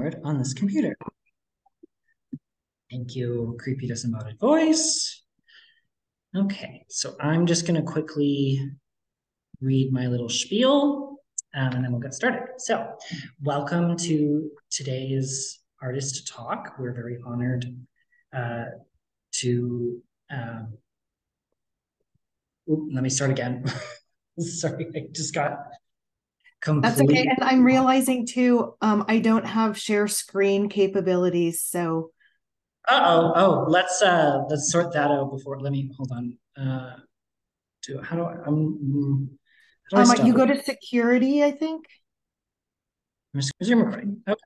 start on this computer. Thank you, creepy disembodied voice. Okay, so I'm just going to quickly read my little spiel, and then we'll get started. So, welcome to today's Artist Talk. We're very honored to. Let me start again. Sorry, I just got That's okay. completely. And I'm realizing too, I don't have share screen capabilities. So, Let's sort that out before. Let me hold on. Do how do I how do I stop you it? go to security, I think. I'm just resume recording. Okay.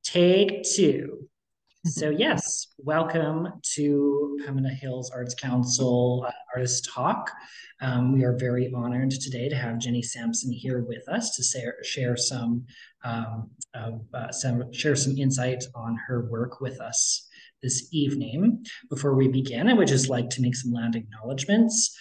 Take two. So yes, welcome to Pembina Hills Arts Council Artist Talk. We are very honored today to have Jenny Sampson here with us to share some insight on her work with us this evening. Before we begin, I would just like to make some land acknowledgements.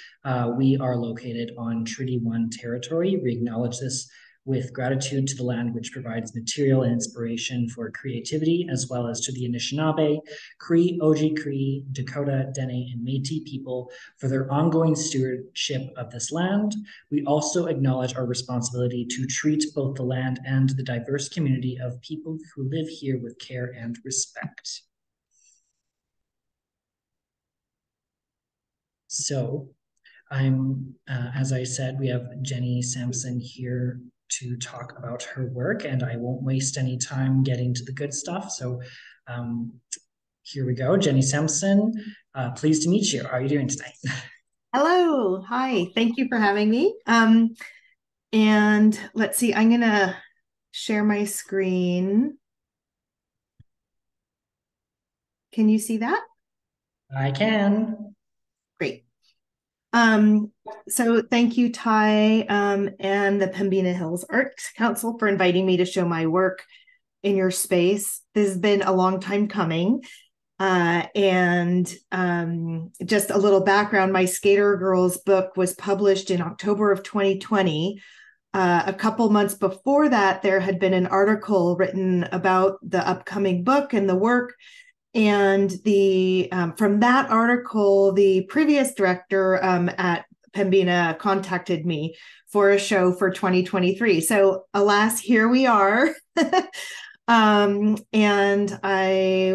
We are located on Treaty 1 territory. We acknowledge this with gratitude to the land which provides material and inspiration for creativity, as well as to the Anishinaabe, Cree, Oji-Cree, Dakota, Dene, and Métis people for their ongoing stewardship of this land. We also acknowledge our responsibility to treat both the land and the diverse community of people who live here with care and respect. So, as I said, we have Jenny Sampson here to talk about her work, and I won't waste any time getting to the good stuff. So here we go. Jenny Sampson, pleased to meet you. How are you doing tonight? Hello. Hi. Thank you for having me. And let's see, I'm going to share my screen. Can you see that? I can. Great. So thank you, Ty, and the Pembina Hills Arts Council for inviting me to show my work in your space. This has been a long time coming. And just a little background, my Skater Girls book was published in October of 2020. A couple months before that, there had been an article written about the upcoming book and the work. And from that article, the previous director at Pembina contacted me for a show for 2023. So alas, here we are. And I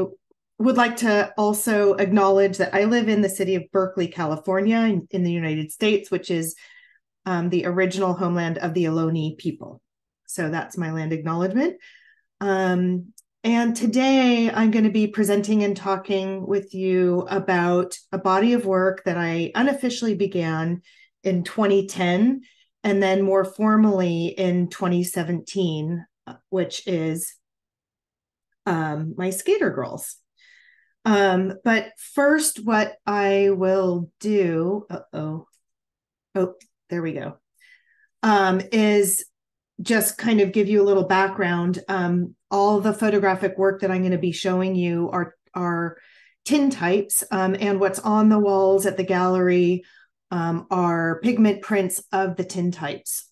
would like to also acknowledge that I live in the city of Berkeley, California, in the United States, which is the original homeland of the Ohlone people. So that's my land acknowledgement. And today I'm going to be presenting and talking with you about a body of work that I unofficially began in 2010 and then more formally in 2017, which is my Skater Girls. But first, what I will do, there we go, is just kind of give you a little background. All the photographic work that I'm going to be showing you are tintypes, and what's on the walls at the gallery are pigment prints of the tintypes.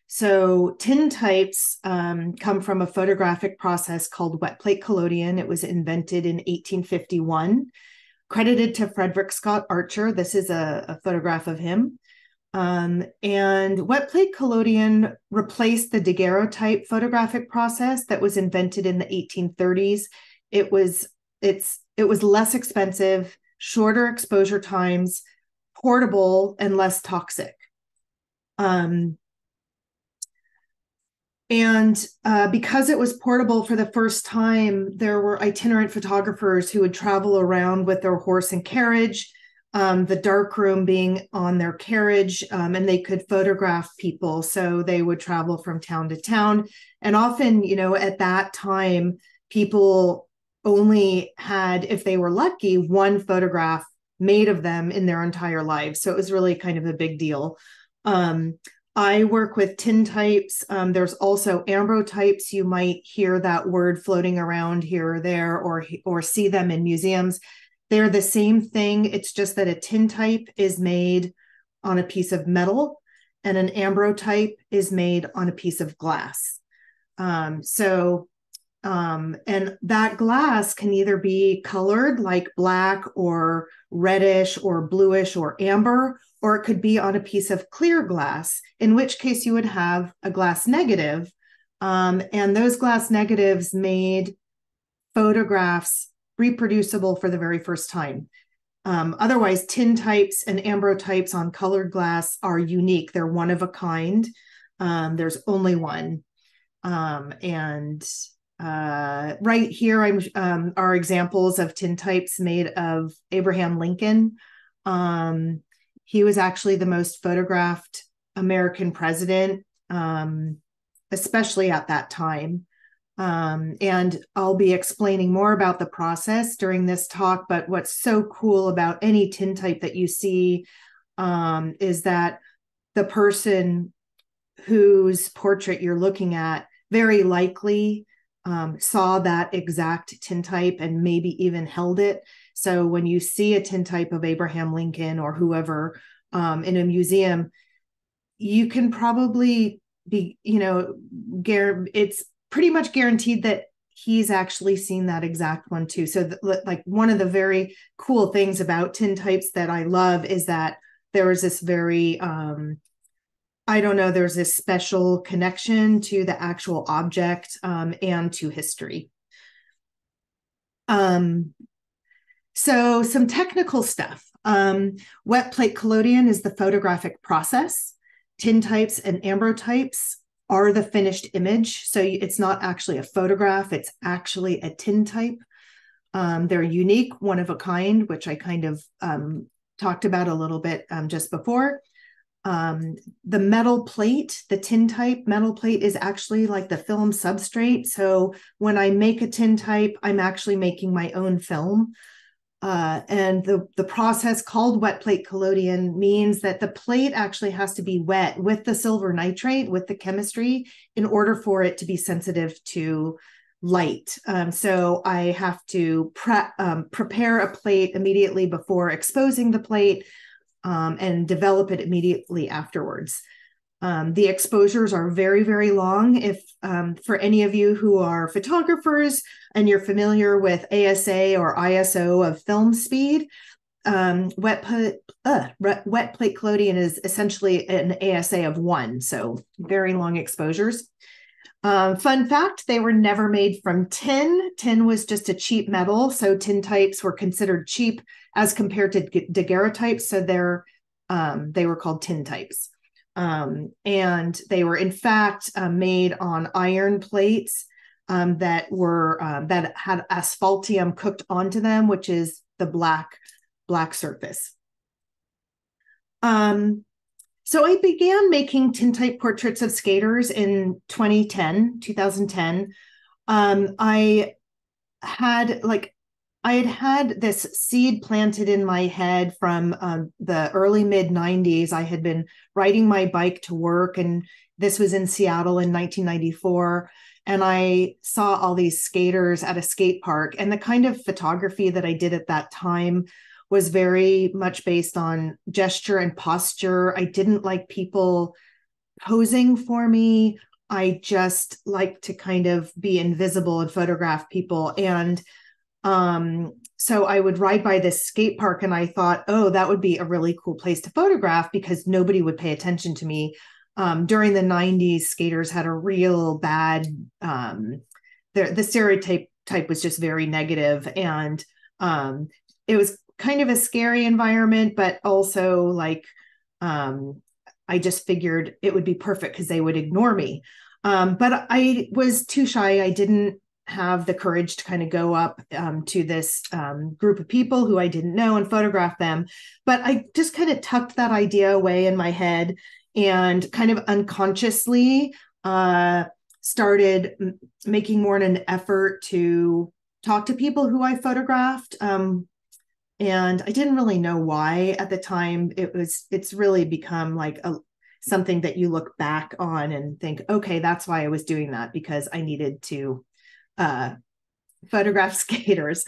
So tintypes come from a photographic process called wet plate collodion. It was invented in 1851, credited to Frederick Scott Archer. This is a photograph of him. And wet plate collodion replaced the daguerreotype photographic process that was invented in the 1830s. It was less expensive, shorter exposure times, portable, and less toxic. And because it was portable for the first time, there were itinerant photographers who would travel around with their horse and carriage, the darkroom being on their carriage, and they could photograph people. So they would travel from town to town. And often, at that time, people only had, if they were lucky, one photograph made of them in their entire lives. So it was really kind of a big deal. I work with tintypes. There's also ambrotypes. You might hear that word floating around here or there, or see them in museums. They're the same thing. It's just that a tintype is made on a piece of metal and an ambrotype is made on a piece of glass. And that glass can either be colored like black or reddish or bluish or amber, or it could be on a piece of clear glass, in which case you would have a glass negative. And those glass negatives made photographs reproducible for the very first time. Otherwise, tintypes and ambrotypes on colored glass are unique. They're one of a kind. There's only one. And right here are examples of tintypes made of Abraham Lincoln. He was actually the most photographed American president, especially at that time. And I'll be explaining more about the process during this talk, but what's so cool about any tintype that you see is that the person whose portrait you're looking at very likely saw that exact tintype and maybe even held it. So when you see a tintype of Abraham Lincoln or whoever in a museum, you can probably be, it's pretty much guaranteed that he's actually seen that exact one too. So like one of the very cool things about tintypes that I love is that there was this very, there's this special connection to the actual object and to history. So some technical stuff. Wet plate collodion is the photographic process. Tintypes and ambrotypes are the finished image. So it's not actually a photograph, it's actually a tintype. They're unique, one of a kind, which I kind of talked about a little bit just before. The metal plate, the tintype metal plate is actually like the film substrate. So when I make a tintype, I'm actually making my own film. And the process called wet plate collodion means that the plate actually has to be wet with the silver nitrate, with the chemistry, in order for it to be sensitive to light. So I have to prepare a plate immediately before exposing the plate and develop it immediately afterwards. The exposures are very, very long. If for any of you who are photographers and you're familiar with ASA or ISO of film speed, wet plate collodion is essentially an ASA of 1, so very long exposures. Fun fact, they were never made from tin. Tin was just a cheap metal, so tintypes were considered cheap as compared to daguerreotypes, so they were called tintypes. And they were in fact made on iron plates that had asphaltium cooked onto them, which is the black surface. So I began making tintype portraits of skaters in 2010. I had this seed planted in my head from the early mid 90s. I had been riding my bike to work, and this was in Seattle in 1994. And I saw all these skaters at a skate park, and the kind of photography that I did at that time was very much based on gesture and posture. I didn't like people posing for me. I just like to kind of be invisible and photograph people. And so I would ride by this skate park and I thought, oh, that would be a really cool place to photograph because nobody would pay attention to me. During the 90s, skaters had a real bad, the stereotype was just very negative. And it was kind of a scary environment, but also like, I just figured it would be perfect because they would ignore me. But I was too shy. I didn't have the courage to kind of go up to this group of people who I didn't know and photograph them. But I just kind of tucked that idea away in my head and kind of unconsciously started making more an effort to talk to people who I photographed. And I didn't really know why at the time. It's really become like something that you look back on and think, okay, that's why I was doing that, because I needed to photograph skaters.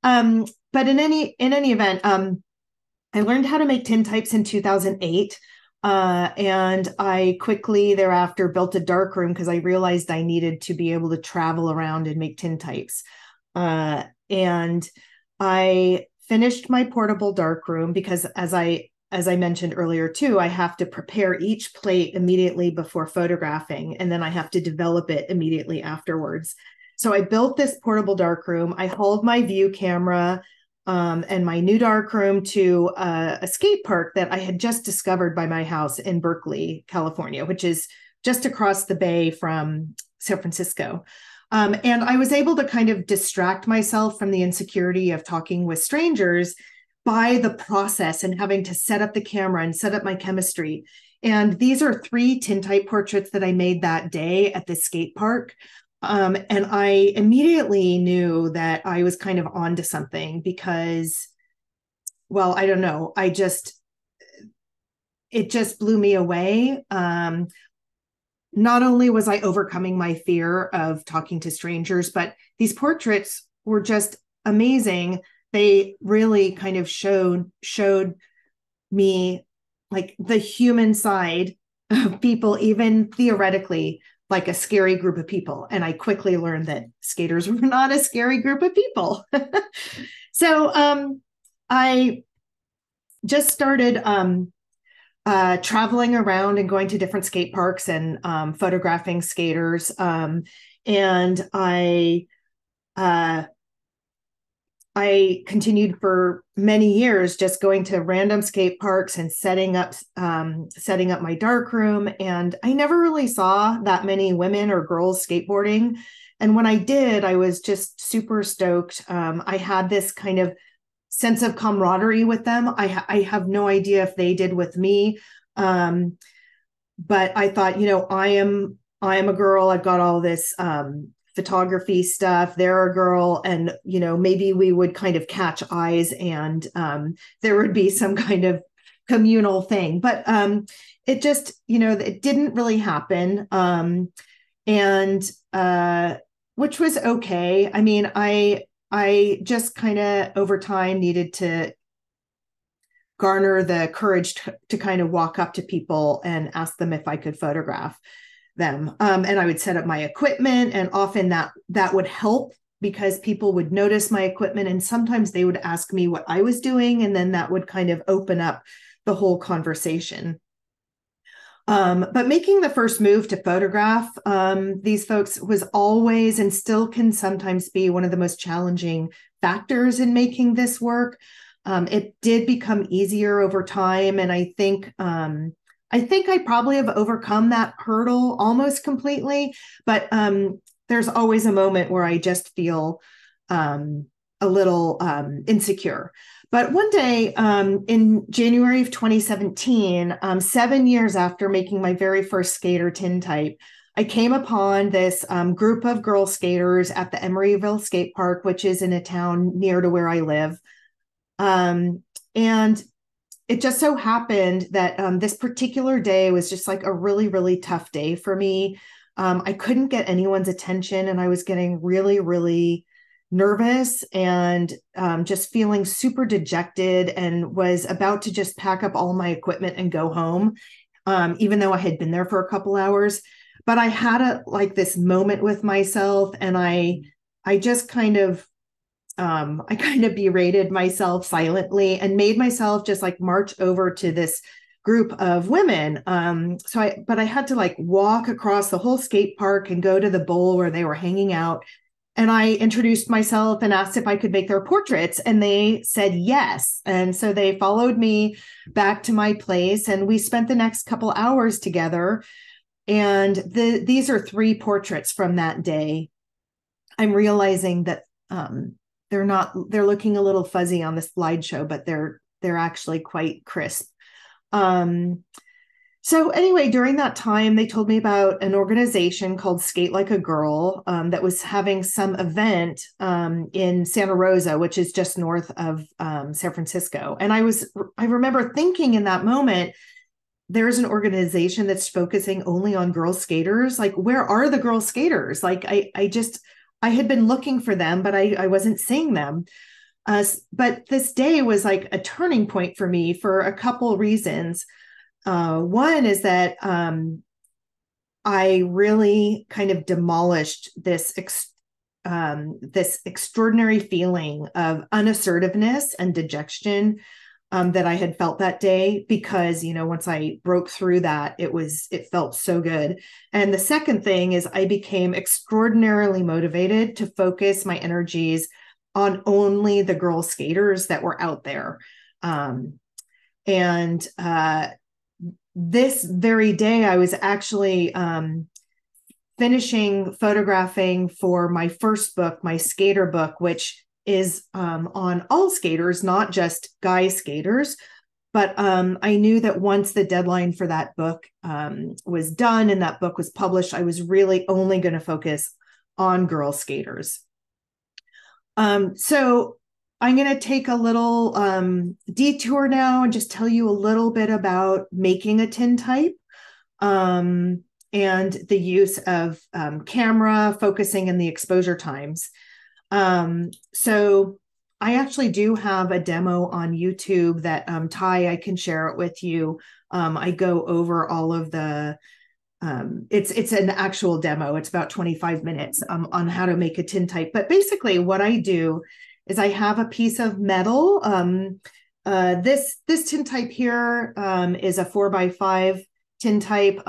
But in any event, I learned how to make tintypes in 2008. And I quickly thereafter built a dark room because I realized I needed to be able to travel around and make tintypes. And I finished my portable dark room because as I mentioned earlier too, I have to prepare each plate immediately before photographing, and then I have to develop it immediately afterwards. So I built this portable darkroom. I hauled my view camera and my new darkroom to a skate park that I had just discovered by my house in Berkeley, California, which is just across the bay from San Francisco. And I was able to kind of distract myself from the insecurity of talking with strangers by the process and having to set up the camera and set up my chemistry. And these are 3 tintype portraits that I made that day at the skate park. And I immediately knew that I was kind of onto something because, well, I don't know. It just blew me away. Not only was I overcoming my fear of talking to strangers, but these portraits were just amazing. They really kind of showed me like the human side of people, even theoretically, like a scary group of people. And I quickly learned that skaters were not a scary group of people. So I just started traveling around and going to different skate parks and photographing skaters. And I continued for many years just going to random skate parks and setting up my dark room. And I never really saw that many women or girls skateboarding. And when I did, I was just super stoked. I had this kind of sense of camaraderie with them. I have no idea if they did with me. But I thought, I am a girl. I've got all this photography stuff. They're a girl, and maybe we would kind of catch eyes, and there would be some kind of communal thing. But it just, it didn't really happen, and which was okay. I mean, I just kind of over time needed to garner the courage to kind of walk up to people and ask them if I could photograph them. And I would set up my equipment, and often that would help because people would notice my equipment, and sometimes they would ask me what I was doing, and then that would kind of open up the whole conversation. But making the first move to photograph these folks was always and still can sometimes be one of the most challenging factors in making this work. It did become easier over time, and I think I probably have overcome that hurdle almost completely, but there's always a moment where I just feel a little insecure. But one day in January of 2017, 7 years after making my very first skater tintype, I came upon this group of girl skaters at the Emeryville Skate Park, which is in a town near to where I live. And it just so happened that this particular day was just like a really, really tough day for me. I couldn't get anyone's attention, and I was getting really, really nervous and just feeling super dejected, and was about to just pack up all my equipment and go home, even though I had been there for a couple hours. But I had this moment with myself, and I just kind of berated myself silently and made myself just like march over to this group of women. But I had to walk across the whole skate park and go to the bowl where they were hanging out. And I introduced myself and asked if I could make their portraits, and they said yes. And so they followed me back to my place, and we spent the next couple hours together. And these are 3 portraits from that day. I'm realizing that they're looking a little fuzzy on the slideshow, but they're actually quite crisp. So anyway, during that time, they told me about an organization called Skate Like a Girl that was having some event in Santa Rosa, which is just north of San Francisco. And I remember thinking in that moment, there's an organization that's focusing only on girl skaters. Like, where are the girl skaters? Like, I had been looking for them, but I wasn't seeing them. But this day was like a turning point for me for a couple reasons. One is that I really kind of demolished this extraordinary feeling of unassertiveness and dejection that I had felt that day, because, once I broke through that, it felt so good. And the second thing is I became extraordinarily motivated to focus my energies on only the girl skaters that were out there. And this very day, I was actually finishing photographing for my first book, my skater book, which is on all skaters, not just guy skaters. But I knew that once the deadline for that book was done and that book was published, I was really only going to focus on girl skaters. So I'm going to take a little detour now and just tell you a little bit about making a tintype and the use of camera, focusing, and the exposure times. So I actually do have a demo on YouTube that Ty, I can share it with you. I go over all of the it's an actual demo. It's about 25 minutes on how to make a tintype. But basically what I do is I have a piece of metal. This tintype here is a 4x5 tintype.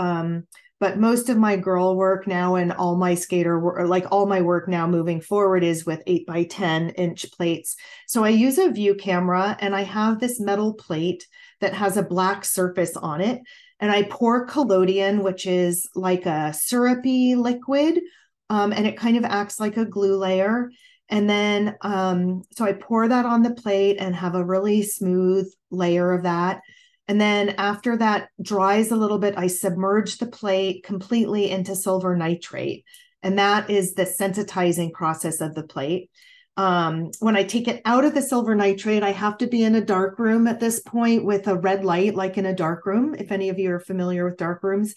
But most of my girl work now and all my skater work, like all my work now moving forward, is with 8x10-inch plates. So I use a view camera and I have this metal plate that has a black surface on it. And I pour collodion, which is like a syrupy liquid, and it kind of acts like a glue layer. And then, so I pour that on the plate and have a really smooth layer of that. And then after that dries a little bit, I submerge the plate completely into silver nitrate. And that is the sensitizing process of the plate. When I take it out of the silver nitrate, I have to be in a dark room at this point with a red light, like in a dark room, if any of you are familiar with dark rooms.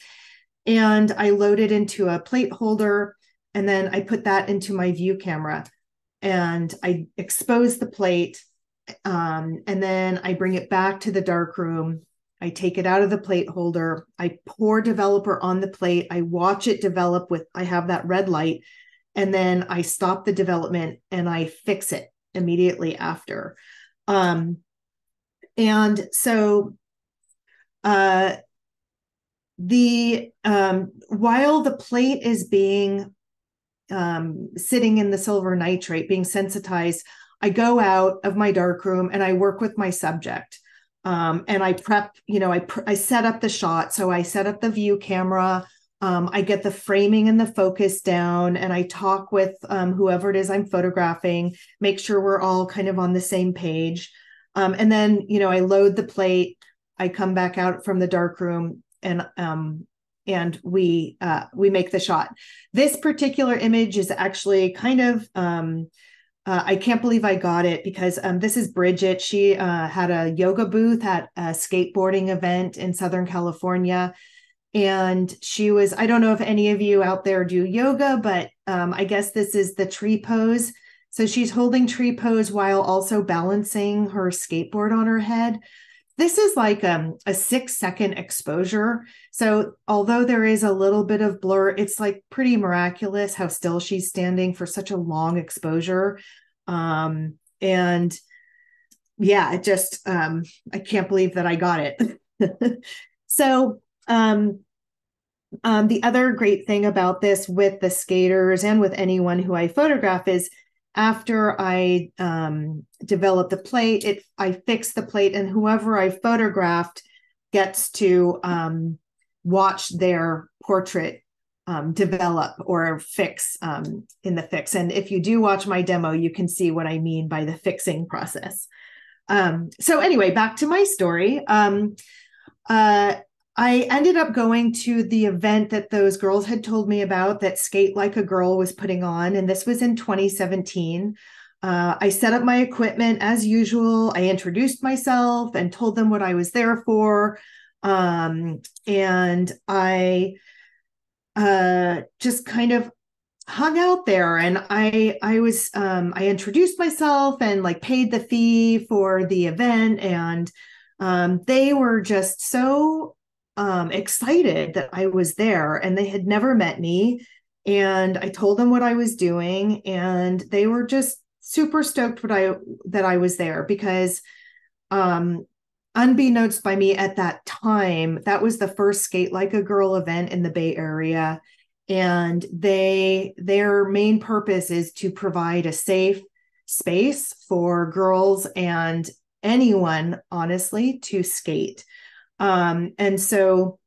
And I load it into a plate holder, and then I put that into my view camera and I expose the plate. And then I bring it back to the dark room. I take it out of the plate holder. I pour developer on the plate. I watch it develop I have that red light. And then I stop the development and I fix it immediately after. And so while the plate is being sitting in the silver nitrate, being sensitized, I go out of my darkroom and I work with my subject. And I prep, I set up the shot. So I set up the view camera. I get the framing and the focus down, and I talk with whoever it is I'm photographing, make sure we're all kind of on the same page. And then, I load the plate. I come back out from the darkroom and we make the shot. This particular image is actually kind of, I can't believe I got it, because this is Bridget. She had a yoga booth at a skateboarding event in Southern California. And I don't know if any of you out there do yoga, but I guess this is the tree pose. So she's holding tree pose while also balancing her skateboard on her head. This is like a 6-second exposure. So although there is a little bit of blur, it's like pretty miraculous how still she's standing for such a long exposure. And yeah, it just, I can't believe that I got it. So the other great thing about this with the skaters and with anyone who I photograph is after I develop the plate, I fix the plate, and whoever I photographed gets to watch their portrait develop or fix in the fix. And if you do watch my demo, you can see what I mean by the fixing process. So anyway, back to my story. I ended up going to the event that those girls had told me about, that Skate Like a Girl was putting on, and this was in 2017. I set up my equipment as usual. I introduced myself and told them what I was there for. And I just kind of hung out there, and I introduced myself and like paid the fee for the event. And they were just so excited that I was there, and they had never met me. And I told them what I was doing, and they were just super stoked that I was there because, um, unbeknownst by me at that time, that was the first Skate Like a Girl event in the Bay Area. And their main purpose is to provide a safe space for girls and anyone, honestly, to skate. And so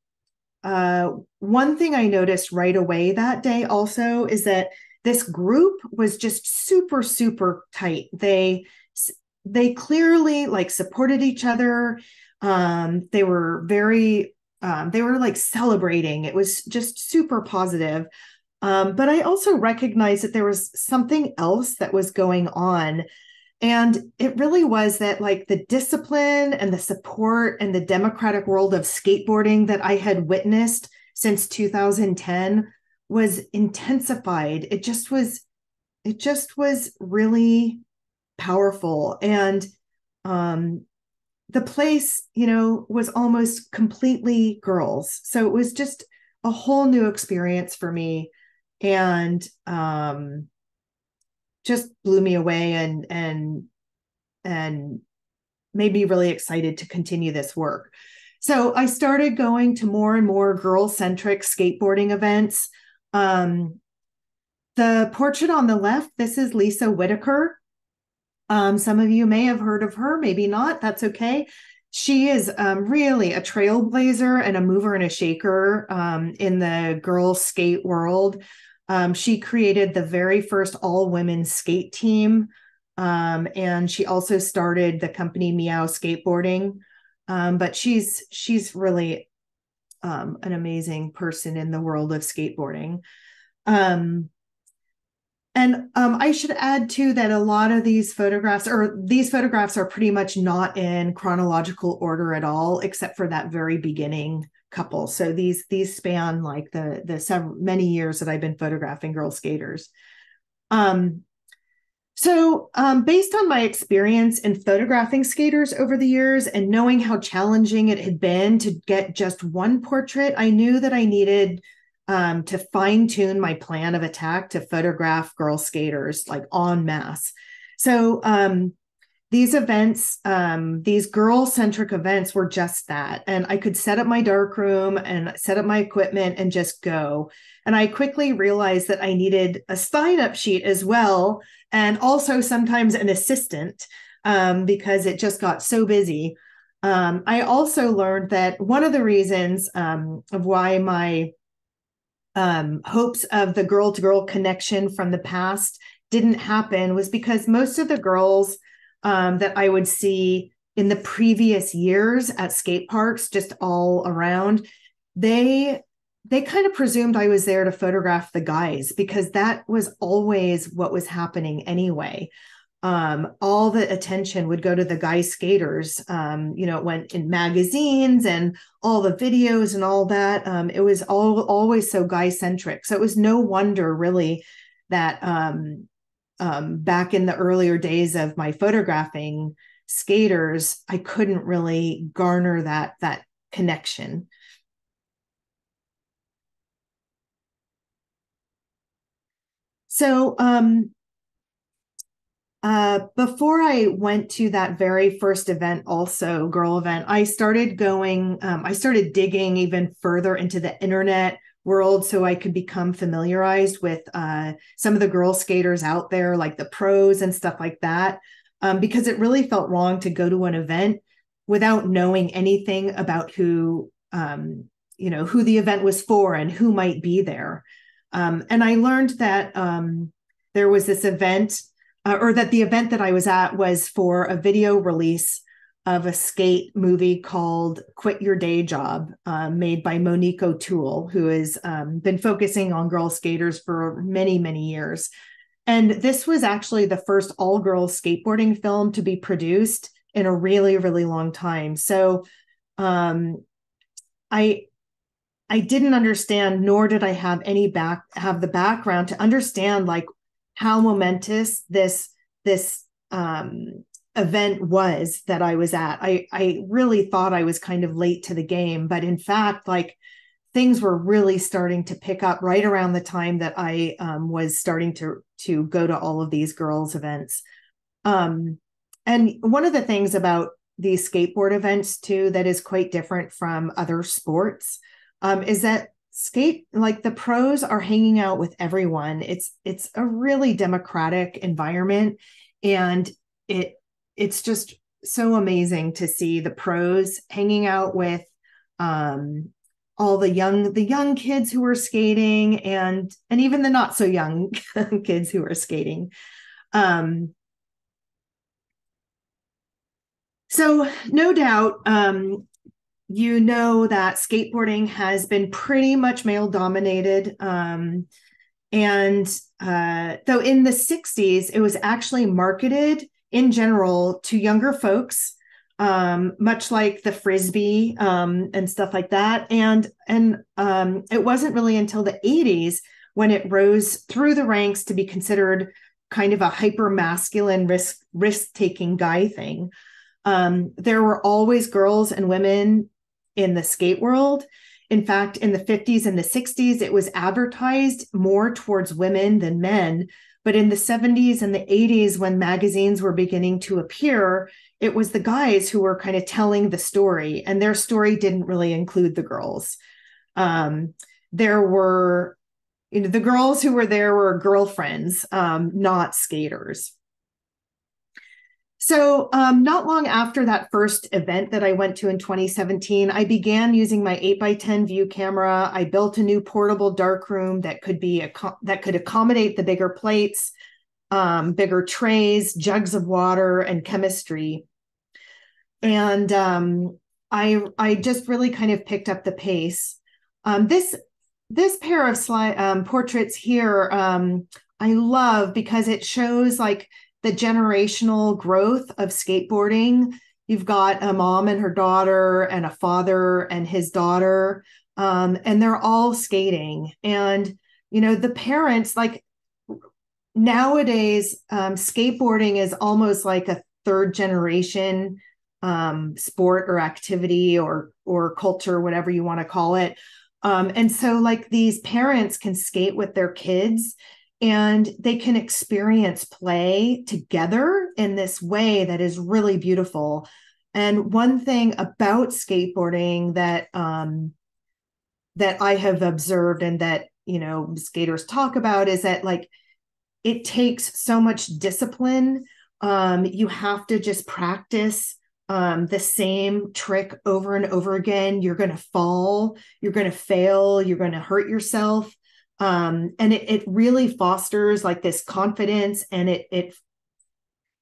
one thing I noticed right away that day also is that this group was just super, super tight. They clearly like supported each other. They were they were like celebrating. It was just super positive. But I also recognized that there was something else that was going on. And it really was that, like, the discipline and the support and the democratic world of skateboarding that I had witnessed since 2010 was intensified. It just was really powerful. And the place, was almost completely girls. So it was just a whole new experience for me. And just blew me away and made me really excited to continue this work. So I started going to more and more girl-centric skateboarding events. The portrait on the left, this is Lisa Whitaker. Some of you may have heard of her, maybe not. That's okay. She is really a trailblazer and a mover and a shaker in the girl skate world. She created the very first all-women skate team, and she also started the company Meow Skateboarding. But she's really an amazing person in the world of skateboarding. And I should add too that a lot of these photographs are pretty much not in chronological order at all, except for that very beginning couple. So these span like the many years that I've been photographing girl skaters. Based on my experience in photographing skaters over the years and knowing how challenging it had been to get just one portrait, I knew that I needed to fine tune my plan of attack to photograph girl skaters like en masse. So these events, these girl-centric events were just that. And I could set up my darkroom and set up my equipment and just go. And I quickly realized that I needed a sign-up sheet as well, and also sometimes an assistant because it just got so busy. I also learned that one of the reasons of why my hopes of the girl-to-girl connection from the past didn't happen was because most of the girls that I would see in the previous years at skate parks, just all around, they kind of presumed I was there to photograph the guys because that was always what was happening anyway. All the attention would go to the guy skaters. It went in magazines and all the videos and all that. It was always so guy centric. So it was no wonder really that back in the earlier days of my photographing skaters, I couldn't really garner that connection. So before I went to that very first event, also girl event, I started digging even further into the internet world so I could become familiarized with some of the girl skaters out there, like the pros and stuff like that, because it really felt wrong to go to an event without knowing anything about who the event was for and who might be there. And I learned that there was this event, or that the event that I was at was for a video release of a skate movie called Quit Your Day Job, made by Monique O'Toole, who has been focusing on girl skaters for many, many years. And this was actually the first all-girls skateboarding film to be produced in a really, really long time. So I didn't understand, nor did I have the background to understand like how momentous this event was that I was at. I really thought I was kind of late to the game, but in fact, like things were really starting to pick up right around the time that I was starting to go to all of these girls' events. And one of the things about these skateboard events too that is quite different from other sports is that like the pros are hanging out with everyone. It's a really democratic environment, and it's just so amazing to see the pros hanging out with all the young kids who are skating, and even the not so young kids who are skating. So no doubt, you know that skateboarding has been pretty much male dominated. And though in the 60s, it was actually marketed in general to younger folks, much like the Frisbee and stuff like that. And it wasn't really until the 80s when it rose through the ranks to be considered kind of a hyper masculine risk taking guy thing. There were always girls and women in the skate world. In fact, in the 50s and the 60s, it was advertised more towards women than men. But in the 70s and the 80s, when magazines were beginning to appear, it was the guys who were kind of telling the story, and their story didn't really include the girls. There were, the girls who were there were girlfriends, not skaters. So not long after that first event that I went to in 2017, I began using my 8x10 view camera. I built a new portable darkroom that could accommodate the bigger plates, bigger trays, jugs of water, and chemistry. And I just really kind of picked up the pace. This pair of portraits here, I love because it shows like the generational growth of skateboarding. You've got a mom and her daughter and a father and his daughter, and they're all skating. And, the parents, like nowadays, skateboarding is almost like a third generation sport or activity or culture, whatever you want to call it. And so like these parents can skate with their kids, and they can experience play together in this way that is really beautiful. And one thing about skateboarding that that I have observed and that skaters talk about is that like it takes so much discipline. You have to just practice the same trick over and over again. You're going to fall, you're going to fail, you're going to hurt yourself. And it really fosters like this confidence, and it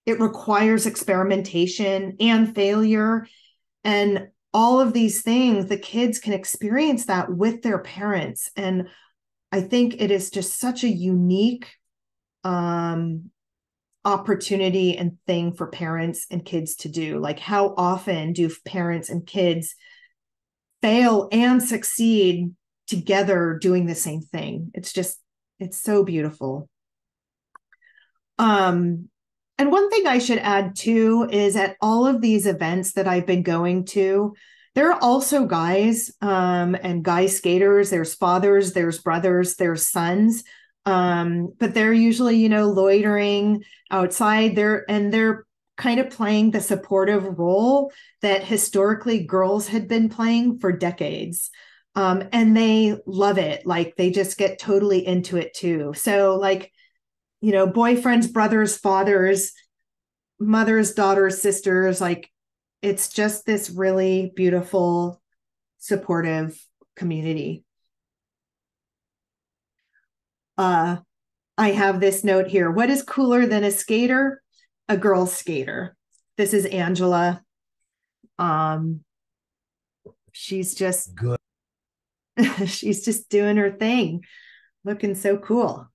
requires experimentation and failure, and all of these things. The kids can experience that with their parents, and I think it is just such a unique opportunity and thing for parents and kids to do. Like, how often do parents and kids fail and succeed together doing the same thing? It's so beautiful. And one thing I should add too is at all of these events that I've been going to, there are also guys and guy skaters. There's fathers, there's brothers, there's sons, but they're usually loitering outside there, and they're kind of playing the supportive role that historically girls had been playing for decades. And they love it. Like they just get totally into it too. So like, boyfriends, brothers, fathers, mothers, daughters, sisters, like it's just this really beautiful, supportive community. I have this note here. What is cooler than a skater? A girl skater. This is Angela. She's just good. She's just doing her thing, looking so cool.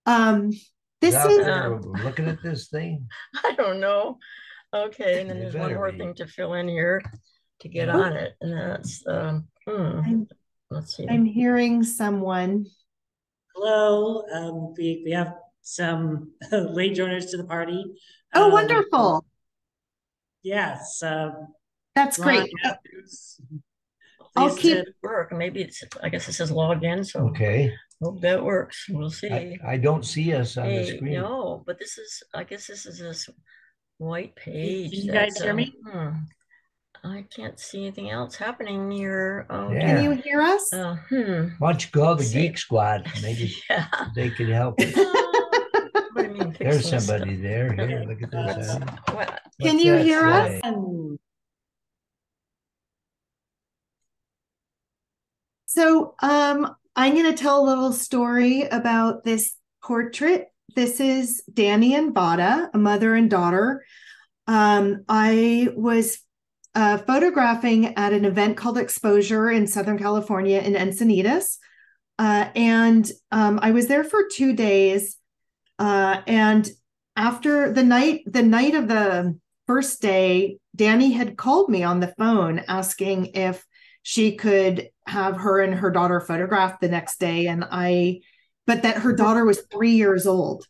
This out is there looking at this thing. I don't know. Okay, and then there's one more thing to fill in here to get on it, and that's let's see. I'm hearing someone. Hello. We have some late joiners to the party. Oh, Um, wonderful. yes, That's Ron, great. I'll please keep. did. Work. Maybe I guess it says log in. So Okay. hope that works. We'll see. I don't see us on the Hey, screen. no, but I guess this is this white Can page you guys hear me? I can't see anything else happening here. Oh, Can you Yeah. hear us? Why don't you call the See. Geek Squad? Maybe Yeah. they could help us. What do you mean There's fixing this somebody stuff? there. Here, look at this. What's, Huh? what? Can What's you that hear us? say? So, I'm going to tell a little story about this portrait. This is Danny and Vada, a mother and daughter. I was photographing at an event called Exposure in Southern California in Encinitas. And I was there for 2 days. And after the night of the first day, Danny had called me on the phone asking if she could have her and her daughter photographed the next day. But that her daughter was 3 years old.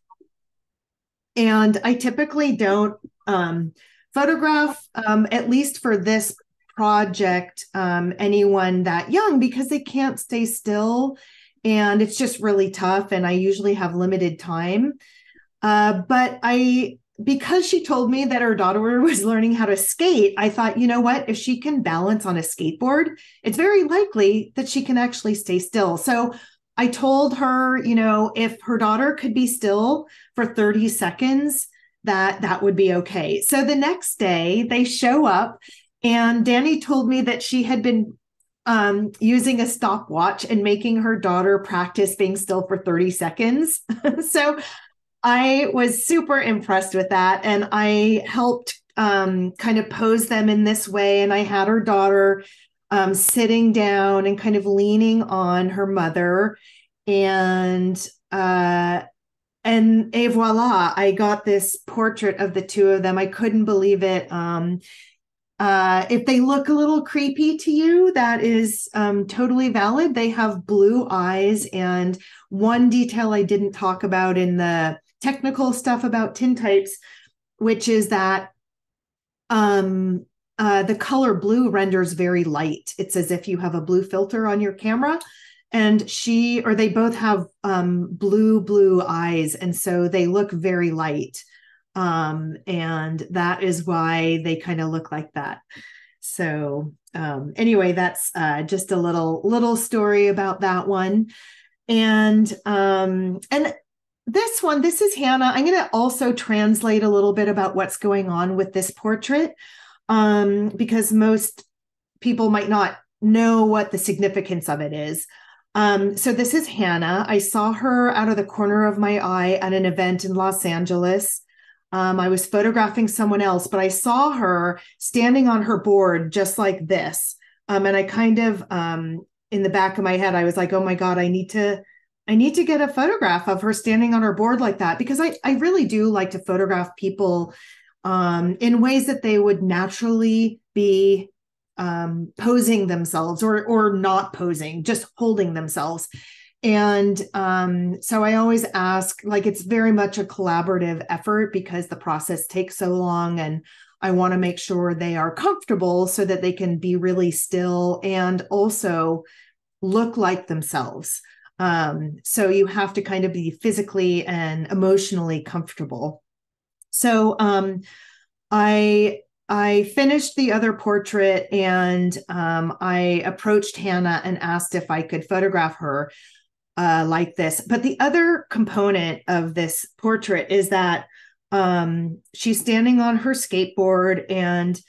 And I typically don't photograph, at least for this project, anyone that young because they can't stay still. And it's just really tough. And I usually have limited time. But because she told me that her daughter was learning how to skate, I thought, you know what? If she can balance on a skateboard, it's very likely that she can actually stay still. So I told her, if her daughter could be still for 30 seconds, that would be okay. So the next day they show up and Danny told me that she had been using a stopwatch and making her daughter practice being still for 30 seconds. So I was super impressed with that. And I helped kind of pose them in this way. And I had her daughter sitting down and kind of leaning on her mother. And et voila, I got this portrait of the two of them. I couldn't believe it. If they look a little creepy to you, that is totally valid. They have blue eyes. And one detail I didn't talk about in the technical stuff about tintypes, which is that the color blue renders very light. It's as if you have a blue filter on your camera. And they both have blue eyes. And so they look very light. And that is why they kind of look like that. So anyway, that's just a little story about that one. And this is Hannah. I'm going to also translate a little bit about what's going on with this portrait, because most people might not know what the significance of it is. So this is Hannah. I saw her out of the corner of my eye at an event in Los Angeles. I was photographing someone else, but I saw her standing on her board just like this. And I kind of, in the back of my head, I was like, oh my God, I need to get a photograph of her standing on her board like that, because I really do like to photograph people in ways that they would naturally be posing themselves or not posing, just holding themselves. And so I always ask, like, it's very much a collaborative effort because the process takes so long, and I want to make sure they are comfortable so that they can be really still and also look like themselves. So you have to kind of be physically and emotionally comfortable. So I finished the other portrait, and I approached Hannah and asked if I could photograph her like this. But the other component of this portrait is that she's standing on her skateboard, and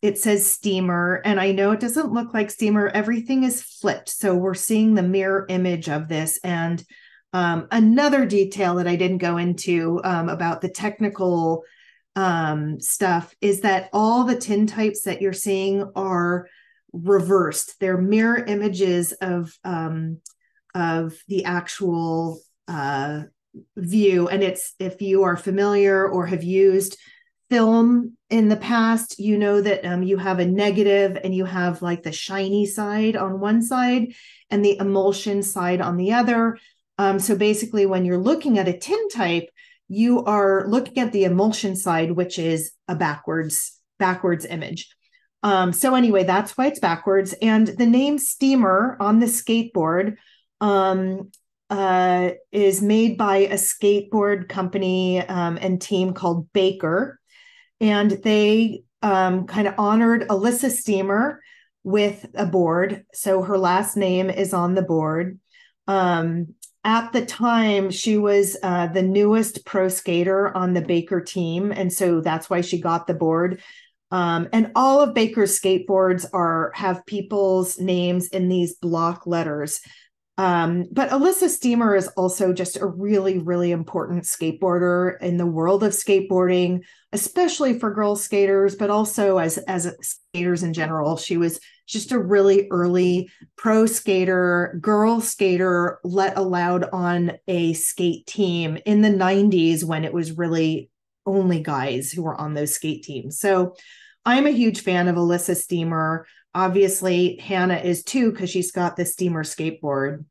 it says steamer. And I know it doesn't look like steamer. Everything is flipped. So we're seeing the mirror image of this. And another detail that I didn't go into about the technical stuff is that all the tintypes that you're seeing are reversed. They're mirror images of the actual view. And it's, if you are familiar or have used film in the past, you know that you have a negative and you have like the shiny side on one side and the emulsion side on the other. So basically, when you're looking at a tintype, you are looking at the emulsion side, which is a backwards image. So anyway, that's why it's backwards. And the name Steamer on the skateboard is made by a skateboard company and team called Baker. And they kind of honored Alyssa Steamer with a board. So her last name is on the board. At the time, she was the newest pro skater on the Baker team. And so that's why she got the board. And all of Baker's skateboards have people's names in these block letters. But Alyssa Steamer is also just a really, really important skateboarder in the world of skateboarding, especially for girl skaters, but also as skaters in general. She was just a really early pro skater, girl skater, let allowed on a skate team in the 90s when it was really only guys who were on those skate teams. So I'm a huge fan of Alyssa Steamer. Obviously, Hannah is too, because she's got the Steamer skateboard.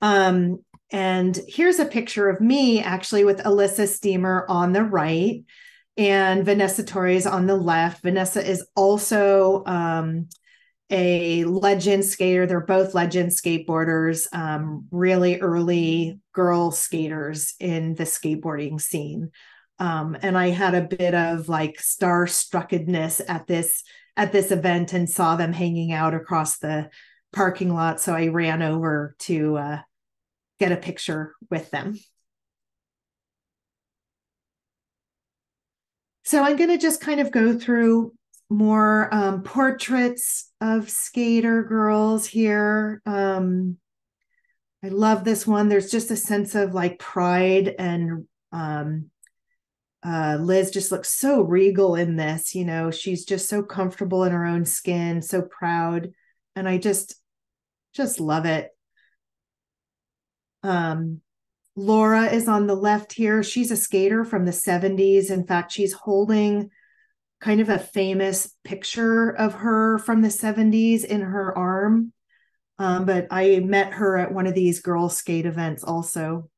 And here's a picture of me actually with Alyssa Steamer on the right and Vanessa Torres on the left. Vanessa is also a legend skater. They're both legend skateboarders, really early girl skaters in the skateboarding scene. And I had a bit of like starstruckedness at this event and saw them hanging out across the parking lot. So I ran over to get a picture with them. So I'm going to just kind of go through more portraits of skater girls here. I love this one. There's just a sense of like pride, and Liz just looks so regal in this. You know, she's just so comfortable in her own skin, so proud, and I just love it. Laura is on the left here. She's a skater from the 70s. In fact, she's holding kind of a famous picture of her from the 70s in her arm. But I met her at one of these girl skate events also.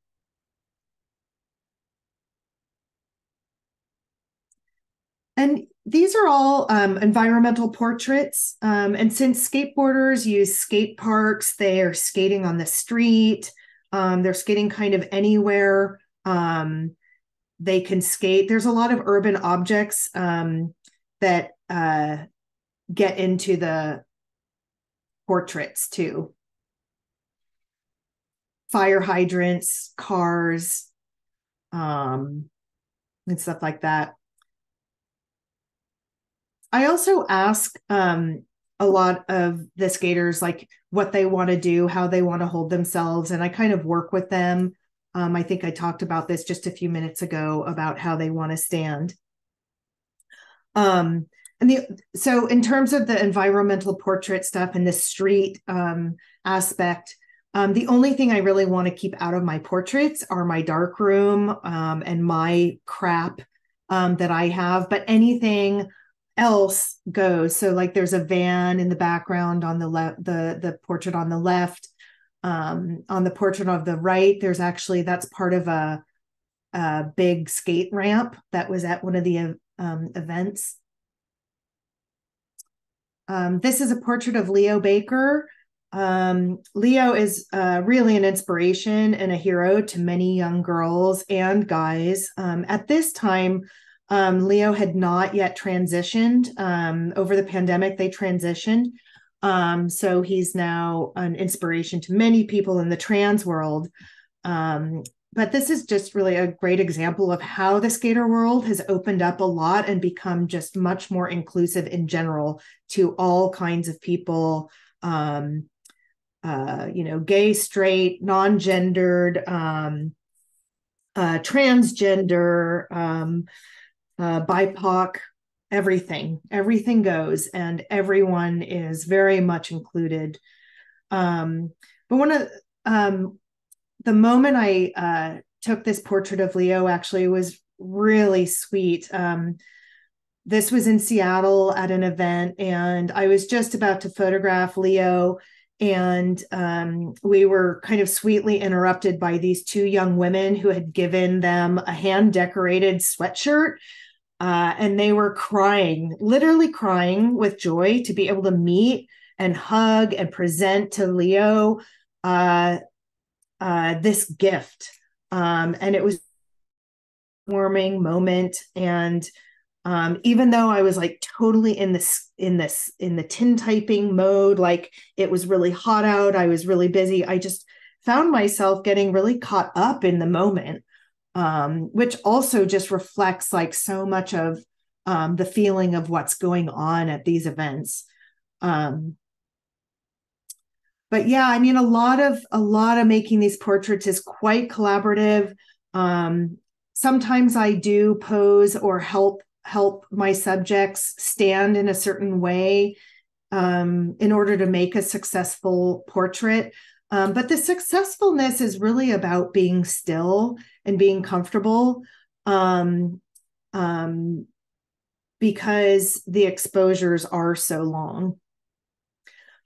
And these are all environmental portraits. And since skateboarders use skate parks, they are skating on the street. They're skating kind of anywhere they can skate. There's a lot of urban objects that get into the portraits too. Fire hydrants, cars, and stuff like that. I also ask a lot of the skaters like what they want to do, how they want to hold themselves, and I kind of work with them. I think I talked about this just a few minutes ago about how they want to stand. So in terms of the environmental portrait stuff and the street aspect, the only thing I really want to keep out of my portraits are my dark room and my crap that I have, but anything else goes. So like there's a van in the background on the left, the portrait on the left. On the portrait of the right, there's actually, that's part of a big skate ramp that was at one of the events. This is a portrait of Leo Baker. Leo is really an inspiration and a hero to many young girls and guys. At this time, Leo had not yet transitioned. Over the pandemic, they transitioned. So he's now an inspiration to many people in the trans world. But this is just really a great example of how the skater world has opened up a lot and become just much more inclusive in general to all kinds of people, you know, gay, straight, non-gendered, transgender, BIPOC, everything goes, and everyone is very much included. But one of the moment I took this portrait of Leo actually was really sweet. This was in Seattle at an event, and I was just about to photograph Leo, And we were kind of sweetly interrupted by these two young women who had given them a hand-decorated sweatshirt. And they were crying, literally crying with joy to be able to meet and hug and present to Leo this gift. And it was a warming moment. And even though I was like totally in the tin typing mode, like it was really hot out, I was really busy, I just found myself getting really caught up in the moment, which also just reflects like so much of the feeling of what's going on at these events. But yeah, I mean, a lot of making these portraits is quite collaborative. Sometimes I do pose or help my subjects stand in a certain way in order to make a successful portrait. But the successfulness is really about being still and being comfortable, because the exposures are so long.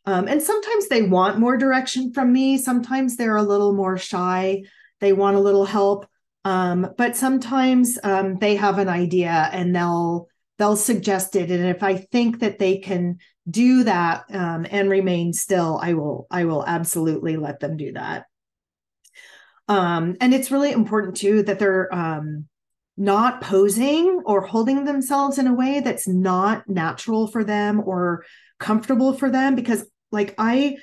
And sometimes they want more direction from me. Sometimes they're a little more shy. They want a little help. But sometimes they have an idea and they'll suggest it. And if I think that they can do that and remain still, I will absolutely let them do that. And it's really important too that they're not posing or holding themselves in a way that's not natural for them or comfortable for them, because like I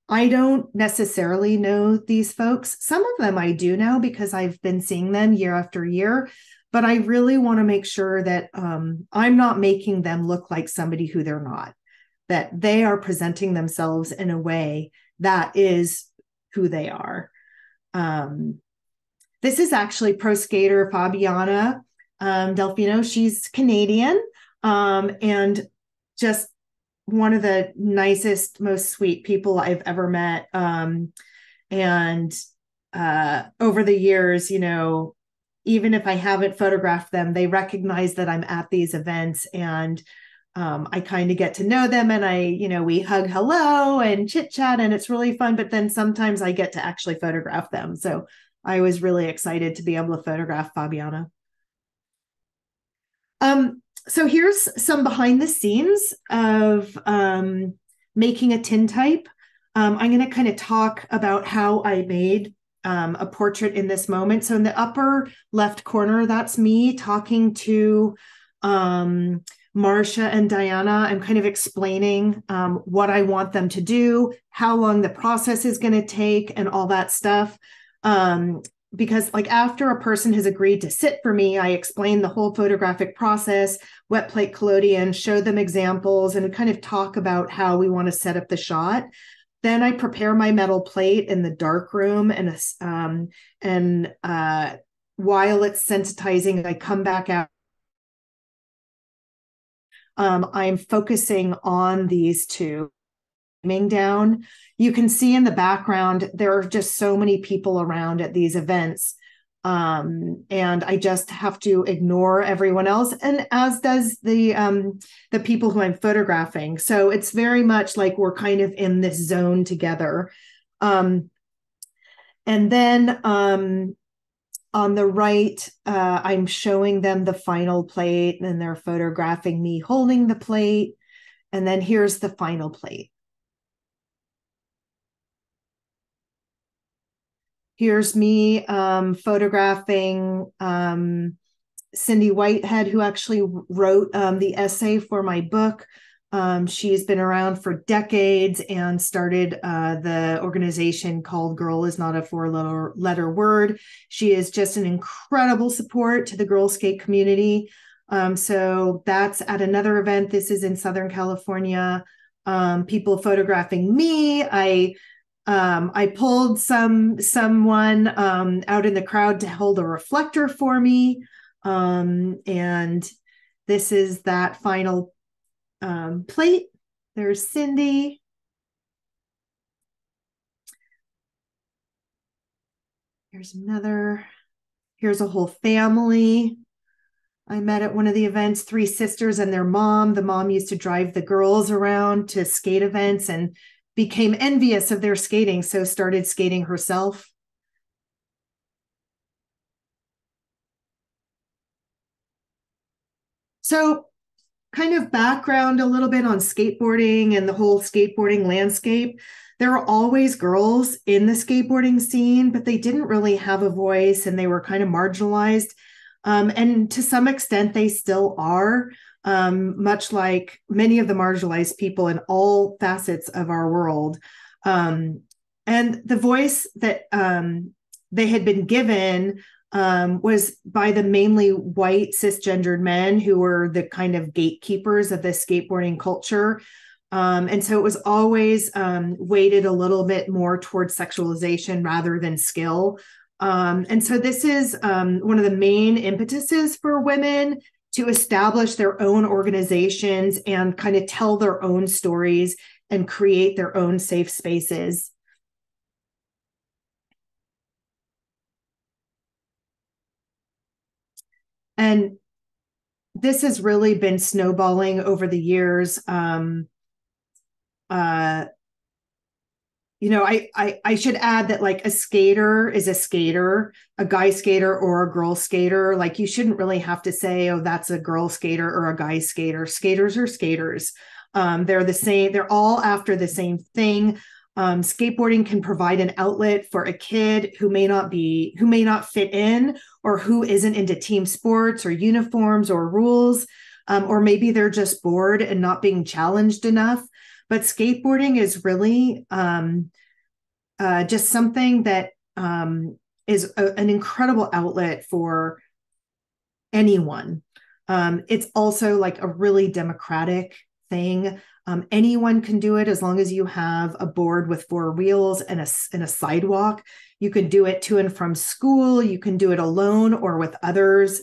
don't necessarily know these folks. Some of them I do know because I've been seeing them year after year, but I really want to make sure that I'm not making them look like somebody who they're not, that they are presenting themselves in a way that is who they are. This is actually pro skater Fabiana Delfino. She's Canadian and just one of the nicest, most sweet people I've ever met. And over the years, you know, even if I haven't photographed them, they recognize that I'm at these events, and I kind of get to know them, and we hug hello and chit chat, and it's really fun. But then sometimes I get to actually photograph them. So I was really excited to be able to photograph Fabiana. So here's some behind the scenes of making a tintype. I'm going to kind of talk about how I made a portrait in this moment. So in the upper left corner, that's me talking to Marcia and Diana. I'm kind of explaining what I want them to do, how long the process is going to take, and all that stuff. Because like after a person has agreed to sit for me, I explain the whole photographic process, wet plate collodion, show them examples, and kind of talk about how we want to set up the shot. Then I prepare my metal plate in the dark room, and while it's sensitizing, I come back out. I'm focusing on these two. Down. You can see in the background, there are just so many people around at these events. And I just have to ignore everyone else, and as does the people who I'm photographing. So it's very much like we're kind of in this zone together. And then on the right, I'm showing them the final plate, and they're photographing me holding the plate. And then here's the final plate. Here's me photographing Cindy Whitehead, who actually wrote the essay for my book. She's been around for decades and started the organization called Girl Is Not a Four-Letter Word. She is just an incredible support to the Girl Skate community. So that's at another event. This is in Southern California. People photographing me. I pulled someone out in the crowd to hold a reflector for me. And this is that final plate. There's Cindy. Here's another. Here's a whole family I met at one of the events, 3 sisters and their mom. The mom used to drive the girls around to skate events and became envious of their skating, so started skating herself. So kind of background a little bit on skateboarding and the whole skateboarding landscape. There were always girls in the skateboarding scene, but they didn't really have a voice and they were kind of marginalized. And to some extent, they still are, much like many of the marginalized people in all facets of our world. And the voice that they had been given was by the mainly white cisgendered men who were the kind of gatekeepers of the skateboarding culture. And so it was always weighted a little bit more towards sexualization rather than skill. And so this is one of the main impetuses for women to establish their own organizations and kind of tell their own stories and create their own safe spaces. And this has really been snowballing over the years. I should add that like a skater is a skater, a guy skater or a girl skater. Like you shouldn't really have to say, oh, that's a girl skater or a guy skater. Skaters are skaters. They're the same. They're all after the same thing. Skateboarding can provide an outlet for a kid who may not fit in, or who isn't into team sports or uniforms or rules, or maybe they're just bored and not being challenged enough. But skateboarding is really just something that is an incredible outlet for anyone. It's also like a really democratic thing. Anyone can do it as long as you have a board with 4 wheels and a sidewalk. You can do it to and from school. You can do it alone or with others.